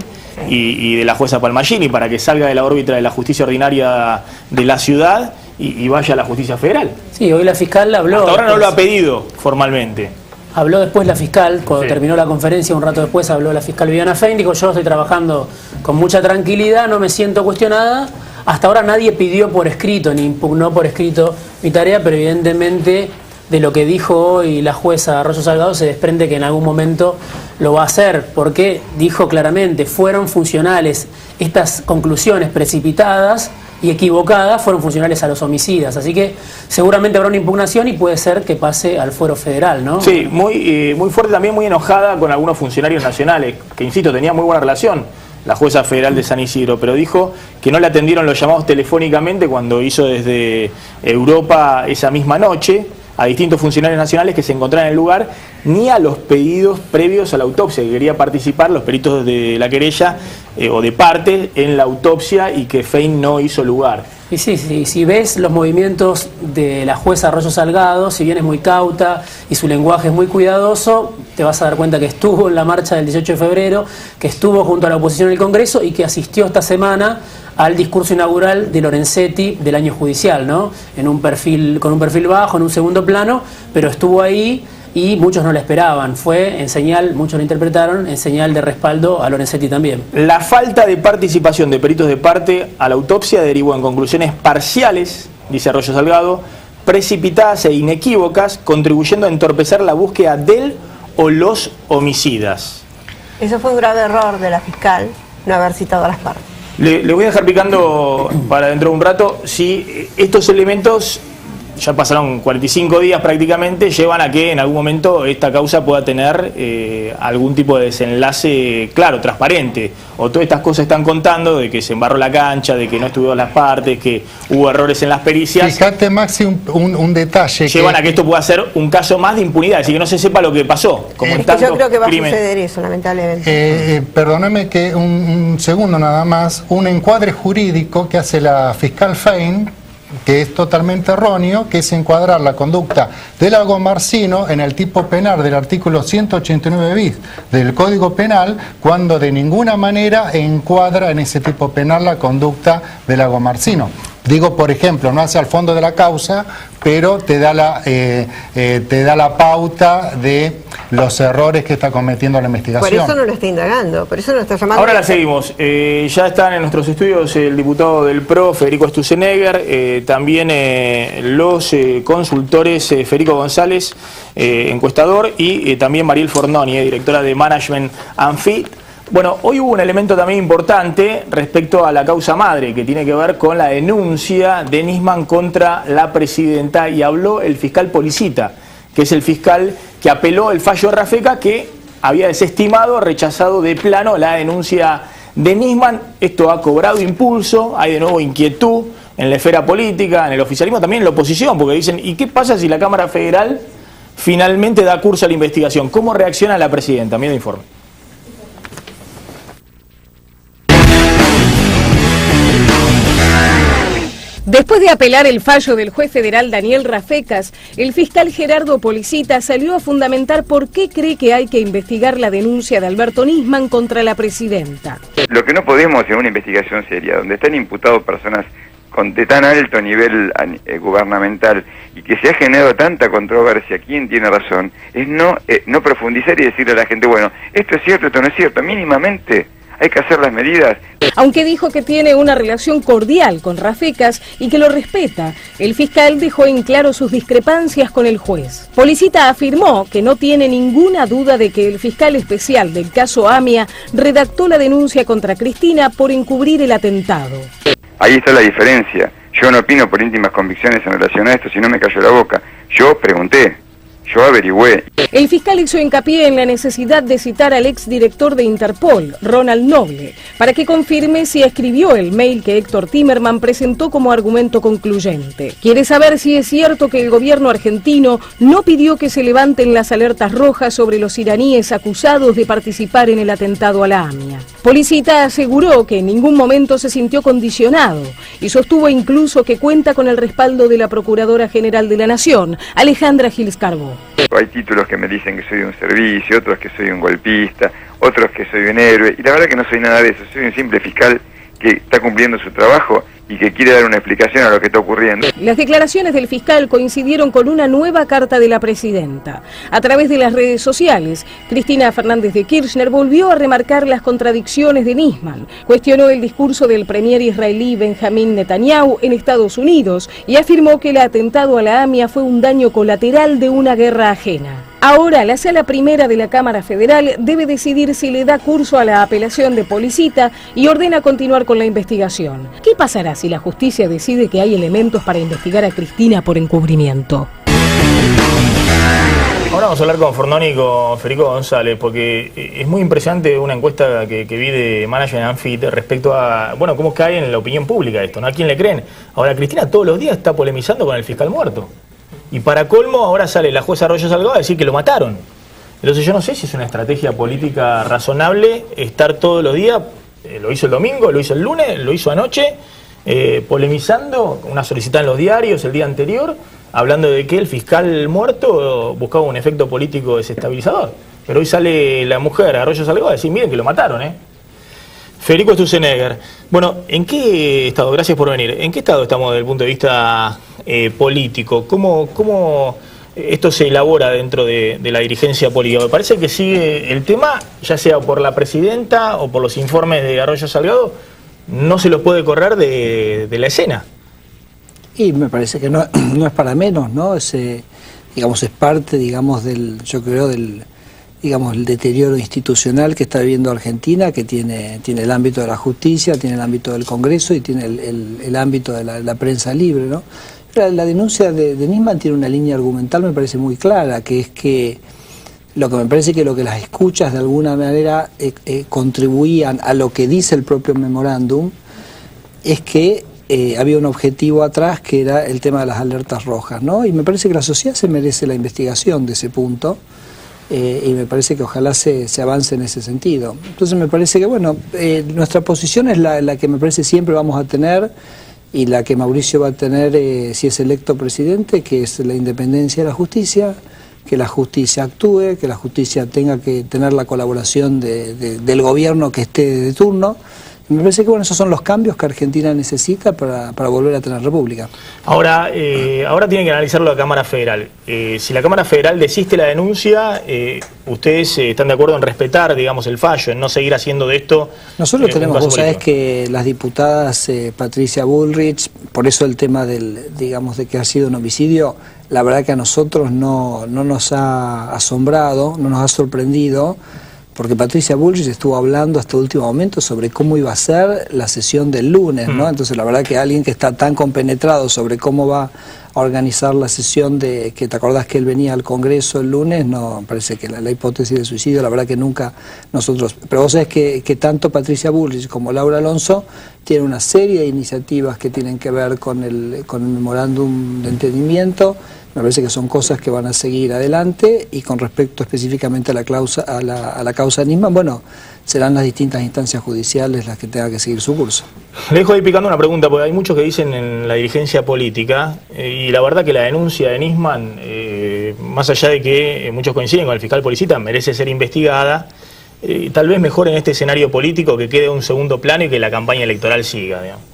y de la jueza Palmagini para que salga de la órbita de la justicia ordinaria de la ciudad y vaya a la justicia federal. Sí, hoy la fiscal habló. Hasta ahora no lo ha pedido formalmente. Habló después la fiscal, cuando terminó la conferencia, un rato después habló la fiscal Viviana Fein, dijo yo estoy trabajando con mucha tranquilidad, no me siento cuestionada. Hasta ahora nadie pidió por escrito, ni impugnó por escrito mi tarea, pero evidentemente de lo que dijo hoy la jueza Arroyo Salgado se desprende que en algún momento lo va a hacer, porque dijo claramente, fueron funcionales estas conclusiones precipitadas y equivocadas, fueron funcionales a los homicidas, así que seguramente habrá una impugnación y puede ser que pase al fuero federal, ¿no? Sí, muy fuerte también, muy enojada con algunos funcionarios nacionales, que insisto, tenía muy buena relación la jueza federal de San Isidro, pero dijo que no le atendieron los llamados telefónicamente cuando hizo desde Europa esa misma noche a distintos funcionarios nacionales que se encontraban en el lugar, ni a los pedidos previos a la autopsia, que quería participar los peritos de la querella o de parte en la autopsia y que Fein no hizo lugar. Y sí, si ves los movimientos de la jueza Arroyo Salgado, si bien es muy cauta y su lenguaje es muy cuidadoso, te vas a dar cuenta que estuvo en la marcha del 18 de febrero, que estuvo junto a la oposición en el Congreso y que asistió esta semana al discurso inaugural de Lorenzetti del año judicial, ¿no? Con un perfil bajo, en un segundo plano, pero estuvo ahí y muchos no la esperaban. Fue en señal, muchos lo interpretaron, en señal de respaldo a Lorenzetti también. La falta de participación de peritos de parte a la autopsia derivó en conclusiones parciales, dice Arroyo Salgado, precipitadas e inequívocas, contribuyendo a entorpecer la búsqueda del o los homicidas. Eso fue un grave error de la fiscal, no haber citado a las partes. Le voy a dejar picando para dentro de un rato si estos elementos, ya pasaron 45 días prácticamente, llevan a que en algún momento esta causa pueda tener algún tipo de desenlace claro, transparente, o todas estas cosas están contando de que se embarró la cancha, de que no estuvieron las partes, que hubo errores en las pericias. Fíjate, Maxi, un detalle. Llevan a que esto pueda ser un caso más de impunidad, así que no se sepa lo que pasó. Como yo creo que va a suceder eso, lamentablemente. Perdóneme que un segundo nada más, un encuadre jurídico que hace la fiscal Fein, que es totalmente erróneo, que es encuadrar la conducta de Lagomarsino en el tipo penal del artículo 189 bis del Código Penal, cuando de ninguna manera encuadra en ese tipo penal la conducta de Lagomarsino. Digo, por ejemplo, no hace al fondo de la causa, pero te da la pauta de los errores que está cometiendo la investigación. Por eso no lo está indagando, por eso no está llamando. Ahora la seguimos. Ya están en nuestros estudios el diputado del PRO, Federico Sturzenegger, también los consultores Federico González, encuestador, y también Mariel Fornoni, directora de Management Fit. Bueno, hoy hubo un elemento también importante respecto a la causa madre, que tiene que ver con la denuncia de Nisman contra la presidenta, y habló el fiscal Policita, que es el fiscal que apeló el fallo de Rafeca, que había desestimado, rechazado de plano la denuncia de Nisman. Esto ha cobrado impulso, hay de nuevo inquietud en la esfera política, en el oficialismo, también en la oposición, porque dicen, ¿y qué pasa si la Cámara Federal finalmente da curso a la investigación? ¿Cómo reacciona la presidenta? Mira el informe. Después de apelar el fallo del juez federal Daniel Rafecas, el fiscal Gerardo Policita salió a fundamentar por qué cree que hay que investigar la denuncia de Alberto Nisman contra la presidenta. Lo que no podemos en una investigación seria, donde están imputados personas de tan alto nivel gubernamental y que se ha generado tanta controversia, quién tiene razón, es no profundizar y decirle a la gente, bueno, esto es cierto, esto no es cierto, mínimamente hay que hacer las medidas. Aunque dijo que tiene una relación cordial con Rafecas y que lo respeta, el fiscal dejó en claro sus discrepancias con el juez. Policita afirmó que no tiene ninguna duda de que el fiscal especial del caso AMIA redactó la denuncia contra Cristina por encubrir el atentado. Ahí está la diferencia. Yo no opino por íntimas convicciones en relación a esto, si no me cayó la boca. Yo pregunté. Yo averigüé. El fiscal hizo hincapié en la necesidad de citar al exdirector de Interpol, Ronald Noble, para que confirme si escribió el mail que Héctor Timerman presentó como argumento concluyente. Quiere saber si es cierto que el gobierno argentino no pidió que se levanten las alertas rojas sobre los iraníes acusados de participar en el atentado a la AMIA. Policita aseguró que en ningún momento se sintió condicionado y sostuvo incluso que cuenta con el respaldo de la Procuradora General de la Nación, Alejandra Giles Carbó. Hay títulos que me dicen que soy de un servicio, otros que soy un golpista, otros que soy un héroe, y la verdad que no soy nada de eso, soy un simple fiscal que está cumpliendo su trabajo y que quiere dar una explicación a lo que está ocurriendo. Las declaraciones del fiscal coincidieron con una nueva carta de la presidenta. A través de las redes sociales, Cristina Fernández de Kirchner volvió a remarcar las contradicciones de Nisman, cuestionó el discurso del premier israelí Benjamín Netanyahu en Estados Unidos y afirmó que el atentado a la AMIA fue un daño colateral de una guerra ajena. Ahora, la Sala Primera de la Cámara Federal debe decidir si le da curso a la apelación de Policita y ordena continuar con la investigación. ¿Qué pasará si la justicia decide que hay elementos para investigar a Cristina por encubrimiento? Ahora vamos a hablar con Fornoni y con Federico González, porque es muy impresionante una encuesta que vi de Management Fit respecto a, bueno, cómo cae en la opinión pública esto, ¿no? ¿A quién le creen? Ahora, Cristina todos los días está polemizando con el fiscal muerto. Y para colmo, ahora sale la jueza Arroyo Salgado a decir que lo mataron. Entonces yo no sé si es una estrategia política razonable estar todos los días, lo hizo el domingo, lo hizo el lunes, lo hizo anoche, polemizando, una solicitada en los diarios el día anterior, hablando de que el fiscal muerto buscaba un efecto político desestabilizador. Pero hoy sale la mujer Arroyo Salgado a decir, miren que lo mataron, Federico Sturzenegger, bueno, ¿en qué estado, gracias por venir, en qué estado estamos desde el punto de vista político? ¿Cómo esto se elabora dentro de la dirigencia política? Me parece que sigue el tema, ya sea por la presidenta o por los informes de Arroyo Salgado, no se los puede correr de la escena. Y me parece que no es para menos, ¿no? Digamos, es parte, digamos, yo creo, digamos, el deterioro institucional que está viviendo Argentina, que tiene el ámbito de la justicia, tiene el ámbito del Congreso y tiene el ámbito de la prensa libre, ¿no? La denuncia de Nisman tiene una línea argumental, me parece muy clara, que es que lo que me parece que lo que las escuchas de alguna manera contribuían a lo que dice el propio memorándum es que había un objetivo atrás que era el tema de las alertas rojas, ¿no? Y me parece que la sociedad se merece la investigación de ese punto. Y me parece que ojalá se avance en ese sentido. Entonces me parece que, bueno, nuestra posición es la que me parece siempre vamos a tener y la que Mauricio va a tener si es electo presidente, que es la independencia de la justicia, que la justicia actúe, que la justicia tenga que tener la colaboración del gobierno que esté de turno Me parece que bueno, esos son los cambios que Argentina necesita para volver a tener república. Ahora tiene que analizarlo la Cámara Federal. Si la Cámara Federal desiste la denuncia, ¿ustedes están de acuerdo en respetar, digamos, el fallo, en no seguir haciendo de esto? Nosotros tenemos, vos sabés que las diputadas Patricia Bullrich, por eso el tema digamos, de que ha sido un homicidio, la verdad que a nosotros no nos ha asombrado, no nos ha sorprendido, porque Patricia Bullrich estuvo hablando hasta el último momento sobre cómo iba a ser la sesión del lunes, ¿no? Entonces la verdad que alguien que está tan compenetrado sobre cómo va a organizar la sesión que te acordás que él venía al Congreso el lunes, no, parece que la hipótesis de suicidio, la verdad que nunca nosotros, pero vos sabés que tanto Patricia Bullrich como Laura Alonso tienen una serie de iniciativas que tienen que ver con el memorándum de entendimiento. Me parece que son cosas que van a seguir adelante, y con respecto específicamente a la causa Nisman, bueno, serán las distintas instancias judiciales las que tengan que seguir su curso. Le dejo ahí picando una pregunta, porque hay muchos que dicen en la dirigencia política, y la verdad que la denuncia de Nisman, más allá de que muchos coinciden con el fiscal Policita, merece ser investigada, tal vez mejor en este escenario político que quede en un segundo plano y que la campaña electoral siga, digamos.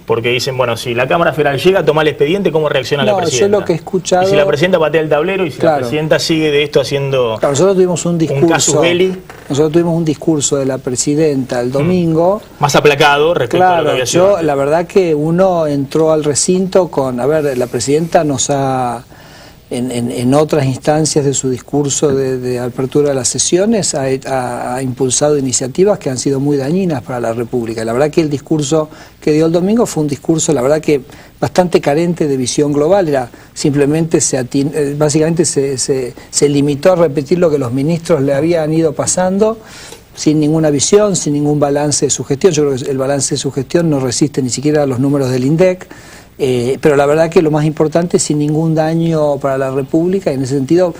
Porque dicen, bueno, si la Cámara Federal llega a tomar el expediente, ¿cómo reacciona la presidenta? Yo lo que he escuchado... Y si la presidenta patea el tablero, y si la presidenta sigue de esto haciendo... Claro, nosotros tuvimos un discurso... Un casus belli. Nosotros tuvimos un discurso de la presidenta el domingo... Más aplacado respecto a lo que había sido. La verdad que uno entró al recinto con... A ver, la presidenta nos ha... En otras instancias de su discurso de apertura de las sesiones ha impulsado iniciativas que han sido muy dañinas para la República. La verdad que el discurso que dio el domingo fue un discurso, la verdad que bastante carente de visión global, era simplemente básicamente se limitó a repetir lo que los ministros le habían ido pasando, sin ninguna visión, sin ningún balance de su gestión. Yo creo que el balance de su gestión no resiste ni siquiera a los números del INDEC. Pero la verdad que lo más importante, sin ningún daño para la República, y en ese sentido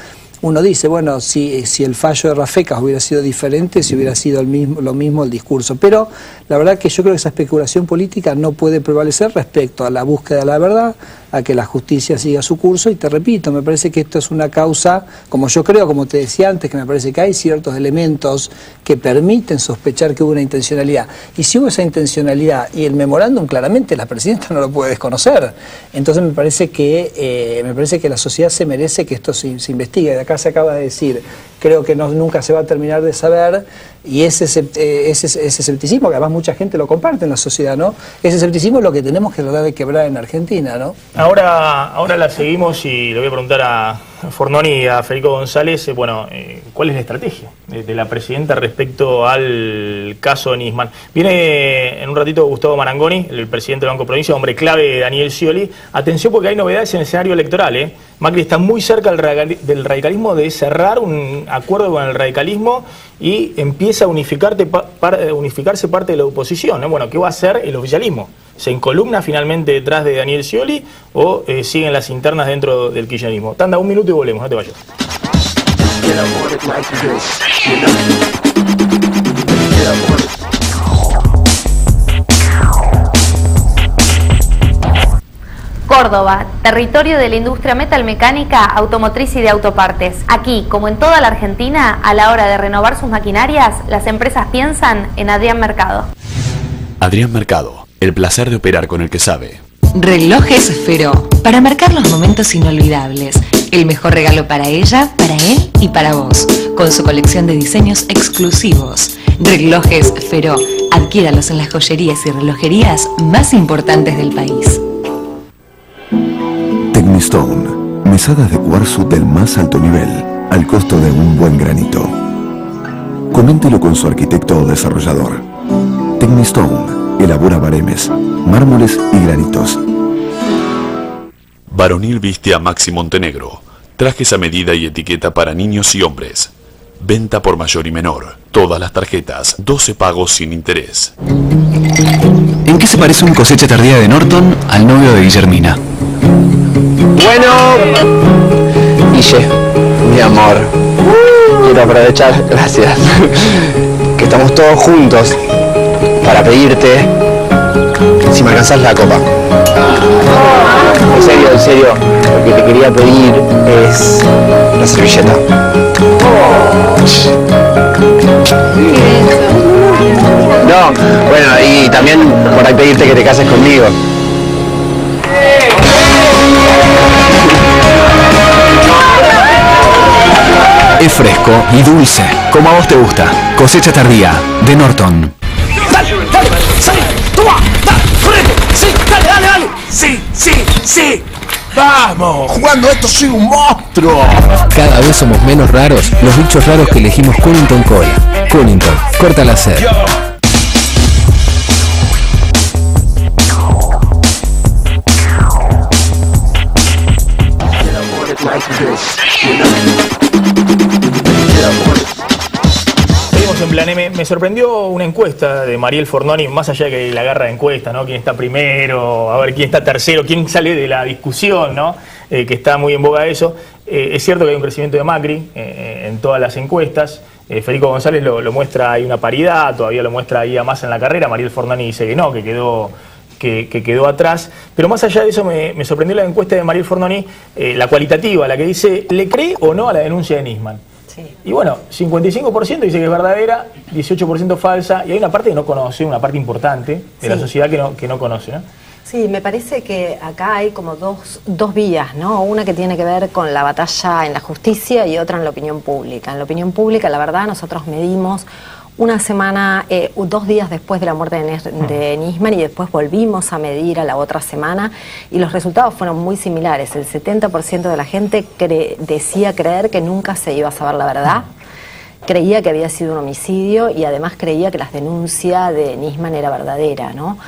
uno dice, bueno, si el fallo de Rafecas hubiera sido diferente, si hubiera sido lo mismo el discurso, pero la verdad que yo creo que esa especulación política no puede prevalecer respecto a la búsqueda de la verdad, a que la justicia siga su curso, y te repito, me parece que esto es una causa, como yo creo, como te decía antes, que me parece que hay ciertos elementos que permiten sospechar que hubo una intencionalidad, y si hubo esa intencionalidad y el memorándum, claramente la presidenta no lo puede desconocer, entonces me parece que la sociedad se merece que esto se investigue. De acá se acaba de decir, creo que nunca se va a terminar de saber, y ese escepticismo, que además mucha gente lo comparte en la sociedad, ¿no? Ese escepticismo es lo que tenemos que tratar de quebrar en Argentina, ¿no? Ahora la seguimos, y le voy a preguntar a Fornoni y a Federico González, ¿cuál es la estrategia de la presidenta respecto al caso Nisman? Viene en un ratito Gustavo Marangoni, el presidente del Banco Provincia, hombre clave de Daniel Scioli. Atención, porque hay novedades en el escenario electoral, Macri está muy cerca del radicalismo de cerrar un acuerdo con el radicalismo y empieza a unificarse parte de la oposición, Bueno, ¿qué va a hacer el oficialismo? ¿Se encolumna finalmente detrás de Daniel Scioli o siguen las internas dentro del kirchnerismo? Tanda, un minuto y volvemos, no te vayas. Córdoba, territorio de la industria metalmecánica, automotriz y de autopartes. Aquí, como en toda la Argentina, a la hora de renovar sus maquinarias, las empresas piensan en Adrián Mercado. Adrián Mercado, el placer de operar con el que sabe. Relojes Feró, para marcar los momentos inolvidables. El mejor regalo para ella, para él y para vos, con su colección de diseños exclusivos. Relojes Feró, adquiéralos en las joyerías y relojerías más importantes del país. Tecnistone, mesadas de cuarzo del más alto nivel, al costo de un buen granito. Coméntelo con su arquitecto o desarrollador. Tecnistone, elabora baremes, mármoles y granitos. Varonil Viste a Maxi Montenegro. Trajes a medida y etiqueta para niños y hombres. Venta por mayor y menor. Todas las tarjetas, 12 pagos sin interés. ¿En qué se parece un cosecha tardía de Norton al novio de Guillermina? Bueno, Guille, mi amor, quiero aprovechar, gracias, que estamos todos juntos para pedirte si me alcanzás la copa. En serio, lo que te quería pedir es la servilleta. No, bueno, y también por ahí pedirte que te cases conmigo. Es fresco y dulce, como a vos te gusta. Cosecha tardía, de Norton. ¡Dale, dale! ¡Sale! ¡Toma! ¡Dale! ¡Correte! ¡Sí! ¡Dale, dale, dale! ¡Sí, sí, sí! ¡Vamos! ¡Jugando esto soy un monstruo! Cada vez somos menos raros los bichos raros que elegimos Cunnington Cola. Cunnington, corta la sed. Seguimos en Plan M. Me sorprendió una encuesta de Mariel Fornoni, más allá de que la agarra de encuesta, ¿no? Quién está primero, a ver quién está tercero, quién sale de la discusión, ¿no? Que está muy en boga eso. Es cierto que hay un crecimiento de Macri en todas las encuestas. Federico González lo muestra, hay una paridad, todavía lo muestra ahí a Massa en la carrera. Mariel Fornoni dice que no, que quedó atrás. Pero más allá de eso me sorprendió la encuesta de Mariel Fornoni, la cualitativa, la que dice, ¿le cree o no a la denuncia de Nisman? Sí. Y bueno, 55% dice que es verdadera, 18% falsa, y hay una parte que no conoce, una parte importante de la sociedad que no conoce, ¿no? Sí, me parece que acá hay como dos vías, ¿no? Una que tiene que ver con la batalla en la justicia y otra en la opinión pública. En la opinión pública, la verdad, nosotros medimos una semana, 2 días después de la muerte de Nisman, y después volvimos a medir a la otra semana, y los resultados fueron muy similares. El 70% de la gente decía creer que nunca se iba a saber la verdad, creía que había sido un homicidio y además creía que la denuncia de Nisman era verdadera, ¿no?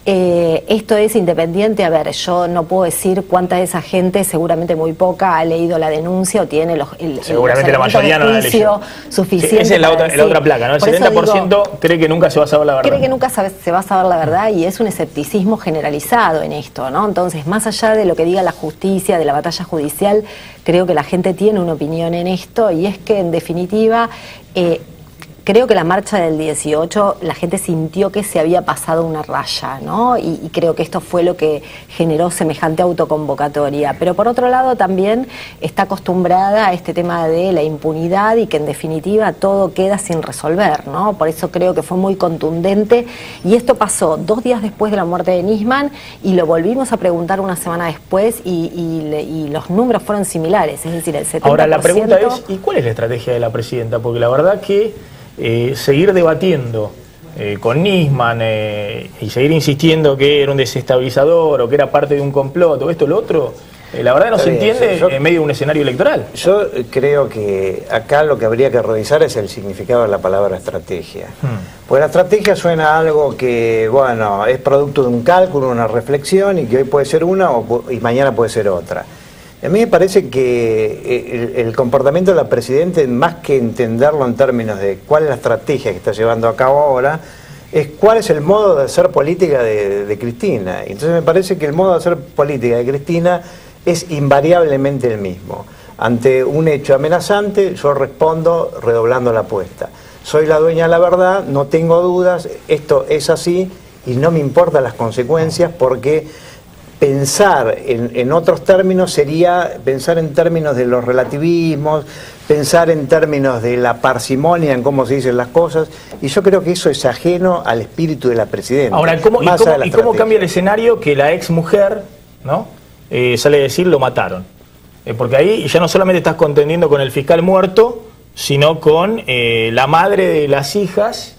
Esto es independiente, a ver, yo no puedo decir cuánta de esa gente, seguramente muy poca, ha leído la denuncia o tiene seguramente la mayoría no la leyó suficiente. Sí, esa es la otra placa, ¿no? El 70% cree que nunca se va a saber la verdad. Cree que nunca se va a saber la verdad, y es un escepticismo generalizado en esto, ¿no? Entonces, más allá de lo que diga la justicia, de la batalla judicial, creo que la gente tiene una opinión en esto, y es que, en definitiva, creo que la marcha del 18, la gente sintió que se había pasado una raya, ¿no? Y creo que esto fue lo que generó semejante autoconvocatoria. Pero por otro lado también está acostumbrada a este tema de la impunidad, y que en definitiva todo queda sin resolver, ¿no? Por eso creo que fue muy contundente, y esto pasó 2 días después de la muerte de Nisman, y lo volvimos a preguntar una semana después, y los números fueron similares, es decir, el 70%... Ahora la pregunta es, ¿y cuál es la estrategia de la presidenta? Porque la verdad que seguir debatiendo con Nisman y seguir insistiendo que era un desestabilizador o que era parte de un complot o esto o lo otro, la verdad no se entiende en medio de un escenario electoral. Yo creo que acá lo que habría que revisar es el significado de la palabra estrategia. Porque la estrategia suena a algo que, bueno, es producto de un cálculo, una reflexión, y que hoy puede ser una y mañana puede ser otra. A mí me parece que el comportamiento de la Presidenta, más que entenderlo en términos de cuál es la estrategia que está llevando a cabo ahora, es cuál es el modo de hacer política de Cristina. Entonces me parece que el modo de hacer política de Cristina es invariablemente el mismo. Ante un hecho amenazante, yo respondo redoblando la apuesta. Soy la dueña de la verdad, no tengo dudas, esto es así y no me importan las consecuencias, porque pensar en otros términos sería pensar en términos de los relativismos, pensar en términos de la parsimonia en cómo se dicen las cosas, y yo creo que eso es ajeno al espíritu de la Presidenta. Ahora, ¿cómo cambia el escenario que la ex mujer, ¿no? Sale a decir lo mataron? Porque ahí ya no solamente estás contendiendo con el fiscal muerto, sino con la madre de las hijas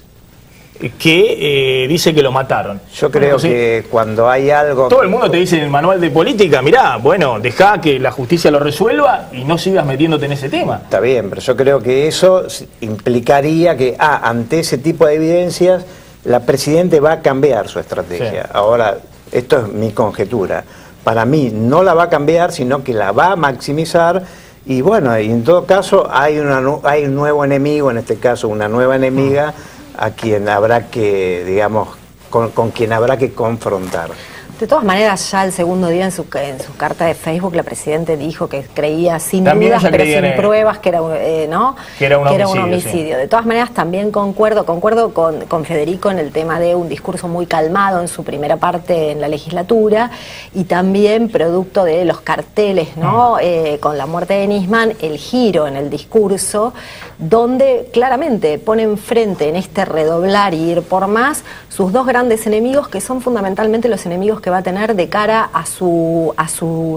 que dice que lo mataron. Yo creo que cuando hay algo... Todo el mundo te dice en el manual de política, mirá, bueno, dejá que la justicia lo resuelva y no sigas metiéndote en ese tema. Está bien, pero yo creo que eso implicaría que, ante ese tipo de evidencias, la Presidenta va a cambiar su estrategia. Sí. Ahora, esto es mi conjetura. Para mí no la va a cambiar, sino que la va a maximizar. Y bueno, y en todo caso hay un nuevo enemigo, en este caso una nueva enemiga, a quien habrá que, digamos, con quien habrá que confrontar. De todas maneras, ya el segundo día en su carta de Facebook, la Presidenta dijo que creía sin también dudas, pero sin pruebas, que era un Sí. homicidio. De todas maneras, también concuerdo con Federico en el tema de un discurso muy calmado en su primera parte en la legislatura, y también producto de los carteles, ¿no? Con la muerte de Nisman, el giro en el discurso, donde claramente pone enfrente en este redoblar y ir por más sus dos grandes enemigos, que son fundamentalmente los enemigos que va a tener de cara a su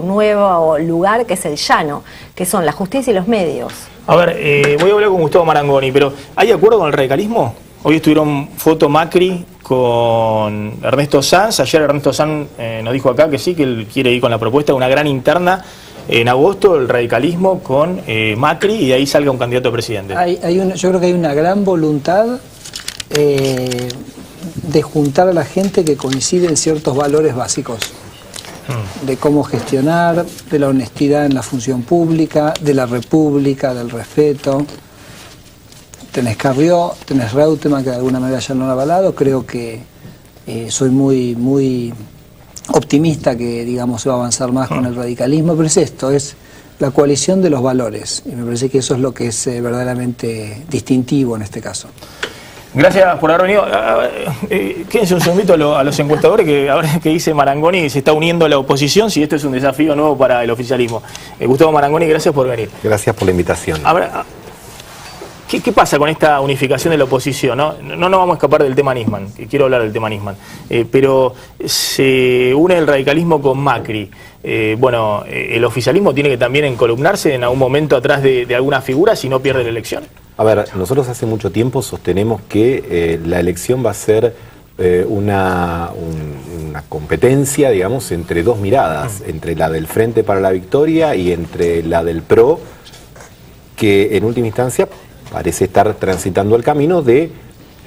nuevo lugar, que es el llano, que son la justicia y los medios. A ver, voy a hablar con Gustavo Marangoni, pero ¿hay acuerdo con el radicalismo? Hoy estuvieron foto Macri con Ernesto Sanz. Ayer Ernesto Sanz nos dijo acá que sí, que él quiere ir con la propuesta de una gran interna en agosto, el radicalismo con Macri, y de ahí salga un candidato a presidente. Yo creo que hay una gran voluntad de juntar a la gente que coincide en ciertos valores básicos, de cómo gestionar, de la honestidad en la función pública, de la república, del respeto. Tenés Carrió, tenés Reutemann, que de alguna manera ya lo han avalado. Creo que soy muy optimista que, digamos, se va a avanzar más con el radicalismo, pero es la coalición de los valores, y me parece que eso es lo que es verdaderamente distintivo en este caso. Gracias por haber venido. Quédense un segundito a los encuestadores, que ahora que dice Marangoni se está uniendo a la oposición, si esto es un desafío nuevo para el oficialismo. Gustavo Marangoni, gracias por venir. Gracias por la invitación. Ahora, ¿qué pasa con esta unificación de la oposición? No nos vamos a escapar del tema Nisman, que quiero hablar del tema Nisman, pero se une el radicalismo con Macri. ¿El oficialismo tiene que también encolumnarse en algún momento atrás de alguna figura si no pierde la elección? A ver, nosotros hace mucho tiempo sostenemos que la elección va a ser una competencia, digamos, entre dos miradas, entre la del Frente para la Victoria y entre la del PRO, que en última instancia parece estar transitando el camino de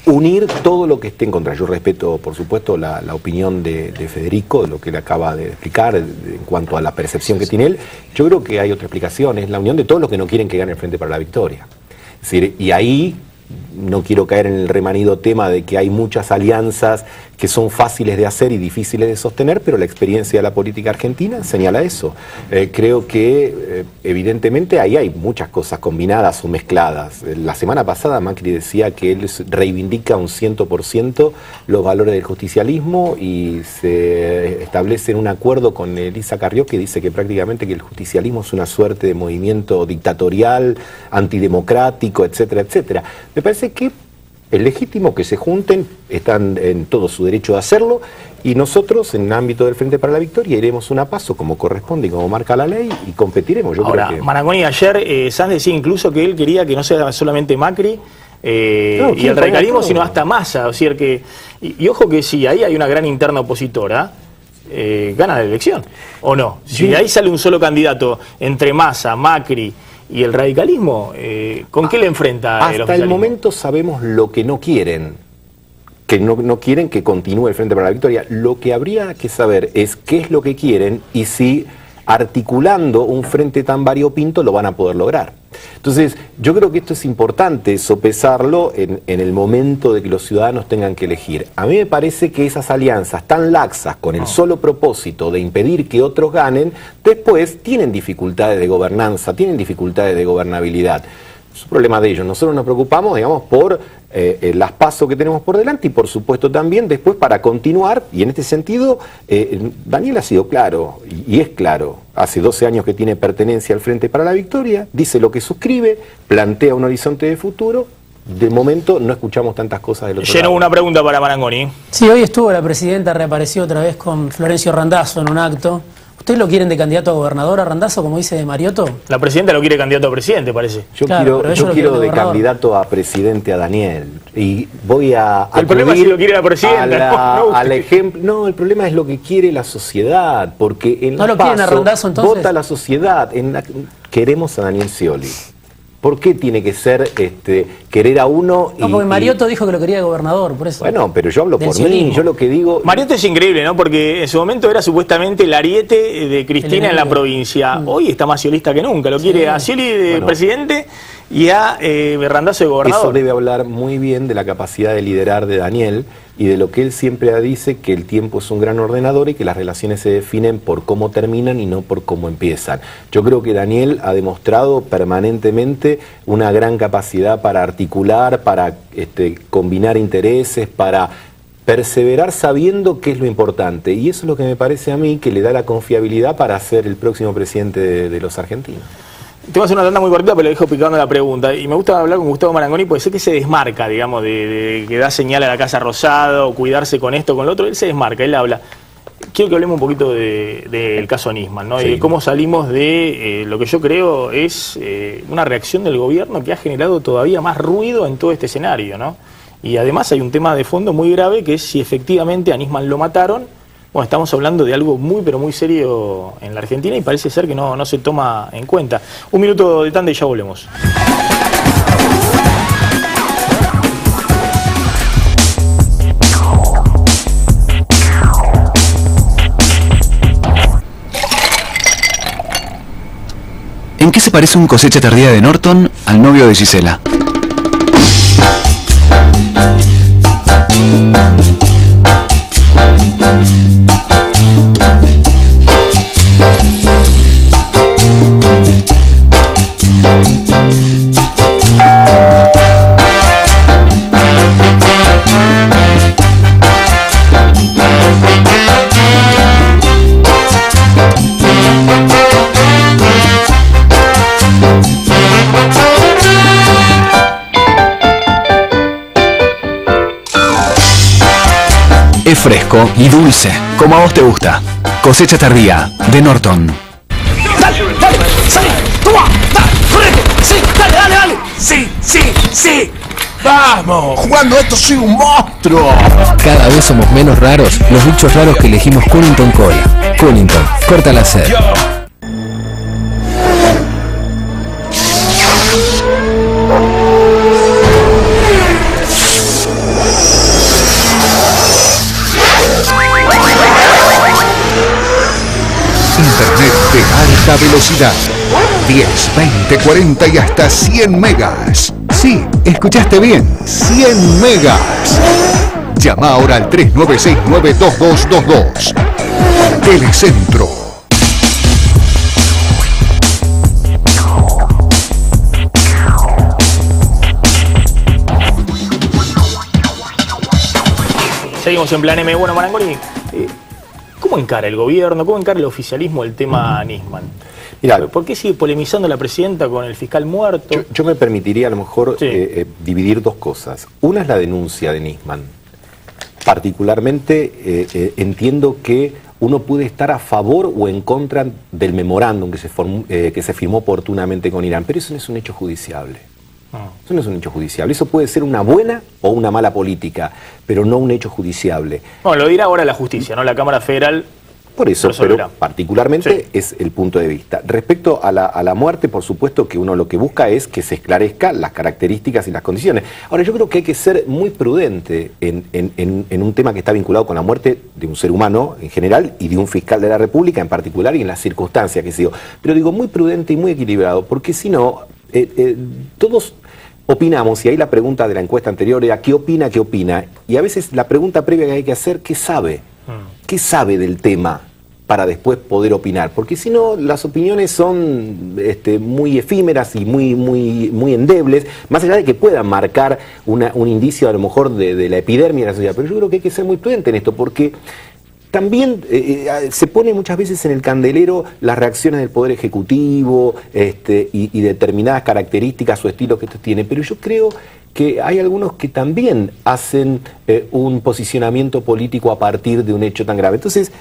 unir todo lo que esté en contra. Yo respeto, por supuesto, la opinión de Federico, de lo que le acaba de explicar en cuanto a la percepción que tiene él. Yo creo que hay otra explicación, es la unión de todos los que no quieren que gane el Frente para la Victoria. Es decir, y ahí no quiero caer en el remanido tema de que hay muchas alianzas que son fáciles de hacer y difíciles de sostener, pero la experiencia de la política argentina señala eso. Creo que evidentemente ahí hay muchas cosas combinadas o mezcladas. La semana pasada Macri decía que él reivindica un 100% los valores del justicialismo y se establece un acuerdo con Elisa Carrió, que dice que prácticamente que el justicialismo es una suerte de movimiento dictatorial, antidemocrático, etcétera, etcétera. Me parece que es legítimo que se junten, están en todo su derecho de hacerlo, y nosotros en el ámbito del Frente para la Victoria iremos a paso como corresponde y como marca la ley y competiremos. Ahora, Marangoni, ayer Sanz decía incluso que él quería que no sea solamente Macri y el radicalismo, sino hasta Massa. O sea, y ojo que si ahí hay una gran interna opositora, gana la elección, ¿o no? Si de ahí sale un solo candidato entre Massa, Macri y el radicalismo, ¿con qué le enfrenta el oficialismo? Hasta el momento sabemos lo que no quieren, que no quieren que continúe el Frente para la Victoria. Lo que habría que saber es qué es lo que quieren y si articulando un frente tan variopinto lo van a poder lograr. Entonces, yo creo que esto es importante sopesarlo en el momento de que los ciudadanos tengan que elegir. A mí me parece que esas alianzas tan laxas con el solo propósito de impedir que otros ganen, después tienen dificultades de gobernanza, tienen dificultades de gobernabilidad. Es un problema de ellos. Nosotros nos preocupamos, digamos, por las pasos que tenemos por delante y por supuesto también después para continuar, y en este sentido Daniel ha sido claro y es claro. Hace 12 años que tiene pertenencia al Frente para la Victoria, dice lo que suscribe, plantea un horizonte de futuro. De momento no escuchamos tantas cosas del otro lado. Una pregunta para Marangoni. Sí, hoy estuvo la presidenta, reapareció otra vez con Florencio Randazzo en un acto. ¿Ustedes lo quieren de candidato a gobernador a Randazzo, como dice Mariotto? La presidenta lo quiere candidato a presidente, parece. Yo quiero de candidato a presidente a Daniel. Y voy a el problema es si lo quiere la presidenta. Al ejemplo. No, el problema es lo que quiere la sociedad. Porque en ¿no lo quieren a Randazzo entonces? Vota la sociedad. Queremos a Daniel Scioli. ¿Por qué tiene que ser querer a uno? No, porque Mariotto dijo que lo quería de gobernador, por eso. Bueno, pero yo hablo por mí, yo lo que digo... Mariotto es increíble, ¿no? Porque en su momento era supuestamente el ariete de Cristina en la provincia. Hoy está más sciolista que nunca, lo quiere a Scioli de presidente y a Randazzo de gobernador. Eso debe hablar muy bien de la capacidad de liderar de Daniel y de lo que él siempre dice, que el tiempo es un gran ordenador y que las relaciones se definen por cómo terminan y no por cómo empiezan. Yo creo que Daniel ha demostrado permanentemente una gran capacidad para articular, para combinar intereses, para perseverar sabiendo qué es lo importante. Y eso es lo que me parece a mí que le da la confiabilidad para ser el próximo presidente de los argentinos. Te voy a hacer una tanda muy cortita, pero le dejo picando la pregunta. Y me gusta hablar con Gustavo Marangoni porque sé que se desmarca, digamos, de que da señal a la Casa Rosada o cuidarse con esto, con lo otro. Él se desmarca, él habla. Quiero que hablemos un poquito del caso Nisman, ¿no? Sí. Y de cómo salimos de lo que yo creo es una reacción del gobierno que ha generado todavía más ruido en todo este escenario, ¿no? Y además hay un tema de fondo muy grave, que es si efectivamente a Nisman lo mataron. Bueno, estamos hablando de algo muy, pero muy serio en la Argentina y parece ser que no se toma en cuenta. Un minuto de tanda y ya volvemos. ¿En qué se parece un cosecha tardía de Norton al novio de Gisela? Es fresco y dulce, como a vos te gusta. Cosecha tardía, de Norton. ¡Dale, dale! ¡Salí! ¡Toma! ¡Dale! ¡Correte! ¡Sí! ¡Dale, dale, dale! ¡Sí, sí, sí! ¡Vamos! Jugando esto soy un monstruo. Cada vez somos menos raros los bichos raros que elegimos Cunnington Cola. Cunnington, corta la sed. Internet de alta velocidad. 10, 20, 40 y hasta 100 megas. Sí, escuchaste bien, 100 megas. Llama ahora al 3969-2222. Telecentro. Seguimos en Plan M. Bueno, Marangoni, ¿cómo encara el gobierno, cómo encara el oficialismo el tema Nisman? Mirá, ¿por qué sigue polemizando la presidenta con el fiscal muerto? Yo me permitiría a lo mejor dividir dos cosas. Una es la denuncia de Nisman. Particularmente entiendo que uno puede estar a favor o en contra del memorándum que se firmó oportunamente con Irán, pero eso no es un hecho judiciable. Eso no es un hecho judiciable. Eso puede ser una buena o una mala política, pero no un hecho judiciable. Bueno, lo dirá ahora la justicia, ¿no? La Cámara Federal. Por eso, pero particularmente es el punto de vista. Respecto a la muerte, por supuesto que uno lo que busca es que se esclarezcan las características y las condiciones. Ahora, yo creo que hay que ser muy prudente en un tema que está vinculado con la muerte de un ser humano en general y de un fiscal de la República en particular y en las circunstancias que se dio. Pero digo muy prudente y muy equilibrado, porque si no, todos opinamos, y ahí la pregunta de la encuesta anterior era ¿qué opina, qué opina? Y a veces la pregunta previa que hay que hacer, ¿qué sabe? ¿Qué sabe del tema para después poder opinar? Porque si no, las opiniones son muy efímeras y muy endebles, más allá de que puedan marcar un indicio a lo mejor de la epidermia de la sociedad. Pero yo creo que hay que ser muy prudente en esto, porque también se pone muchas veces en el candelero las reacciones del Poder Ejecutivo y determinadas características o estilos que esto tiene, pero yo creo que hay algunos que también hacen un posicionamiento político a partir de un hecho tan grave. Entonces,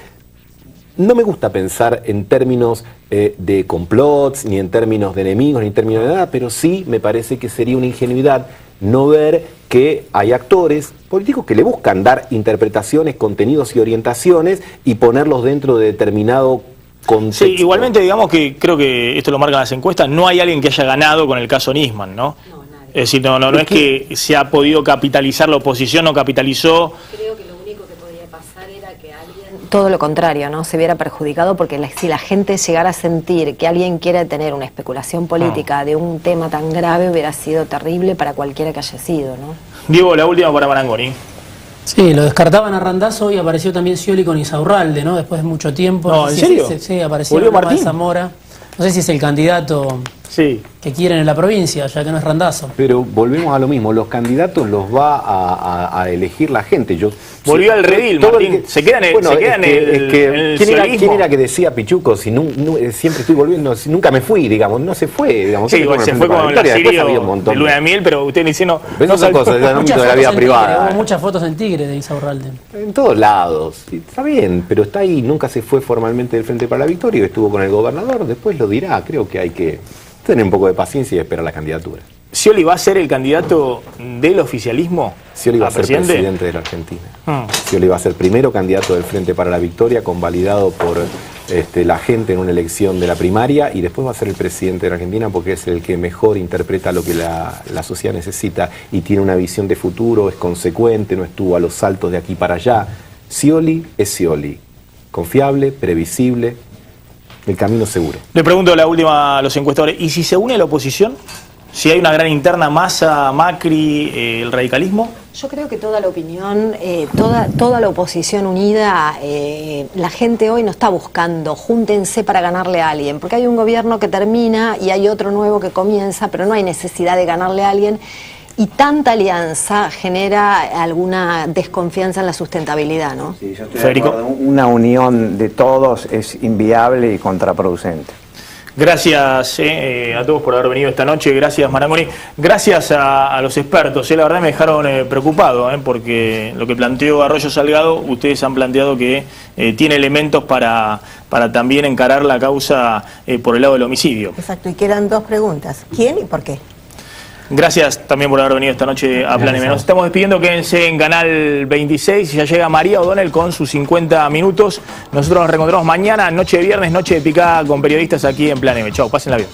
no me gusta pensar en términos de complots, ni en términos de enemigos, ni en términos de nada, pero sí me parece que sería una ingenuidad no ver que hay actores políticos que le buscan dar interpretaciones, contenidos y orientaciones y ponerlos dentro de determinado contexto. Sí, igualmente digamos que creo que esto lo marcan las encuestas, no hay alguien que haya ganado con el caso Nisman, ¿no? Es decir, no es que se ha podido capitalizar la oposición, no capitalizó. Creo que lo único que podía pasar era que alguien todo lo contrario, ¿no? Se viera perjudicado porque si la gente llegara a sentir que alguien quiere tener una especulación política de un tema tan grave, hubiera sido terrible para cualquiera que haya sido, ¿no? Diego, la última para Marangoni. Sí, lo descartaban a Randazzo y apareció también Scioli con Insaurralde, ¿no? Después de mucho tiempo. No, ¿en serio? Sí, apareció ¿Volvió Martín? Zamora. No sé si es el candidato que quieren en la provincia, ya que no es Randazzo. Pero volvemos a lo mismo, los candidatos los va a elegir la gente. Volvió al redil, Martín. Se queda en el ¿quién era que decía Pichuco? Si siempre estoy volviendo, si nunca me fui, digamos, no se fue, digamos. Sí, se fue con la Sirio de luna de miel, pero usted le hicieron... No son cosas del ámbito de la vida privada. Hubo muchas fotos en Tigre de Insaurralde. En todos lados, está bien, pero está ahí, nunca se fue formalmente del Frente para la Victoria, estuvo con el gobernador, después lo dirá, creo que hay que tener un poco de paciencia y esperar la candidatura. ¿Scioli va a ser el candidato del oficialismo? Scioli va a ser presidente de la Argentina. Scioli va a ser primero candidato del Frente para la Victoria, convalidado por la gente en una elección de la primaria, y después va a ser el presidente de la Argentina porque es el que mejor interpreta lo que la sociedad necesita y tiene una visión de futuro, es consecuente, no estuvo a los saltos de aquí para allá. Scioli es Scioli, confiable, previsible, el camino seguro. Le pregunto la última a los encuestadores, ¿y si se une la oposición? Si hay una gran interna, Massa, Macri, el radicalismo. Yo creo que toda la opinión, toda la oposición unida, la gente hoy no está buscando, júntense para ganarle a alguien, porque hay un gobierno que termina y hay otro nuevo que comienza, pero no hay necesidad de ganarle a alguien, y tanta alianza genera alguna desconfianza en la sustentabilidad, ¿no? Sí, yo estoy de acuerdo. Una unión de todos es inviable y contraproducente. Gracias a todos por haber venido esta noche, gracias Marangoni, gracias a los expertos, la verdad me dejaron preocupado, porque lo que planteó Arroyo Salgado, ustedes han planteado que tiene elementos para también encarar la causa por el lado del homicidio. Exacto, y quedan dos preguntas, ¿quién y por qué? Gracias también por haber venido esta noche a Plan M. Nos estamos despidiendo, quédense en Canal 26, ya llega María O'Donnell con sus 50 minutos. Nosotros nos reencontramos mañana, noche de viernes, noche de picada con periodistas aquí en Plan M. Chau, pásenla bien.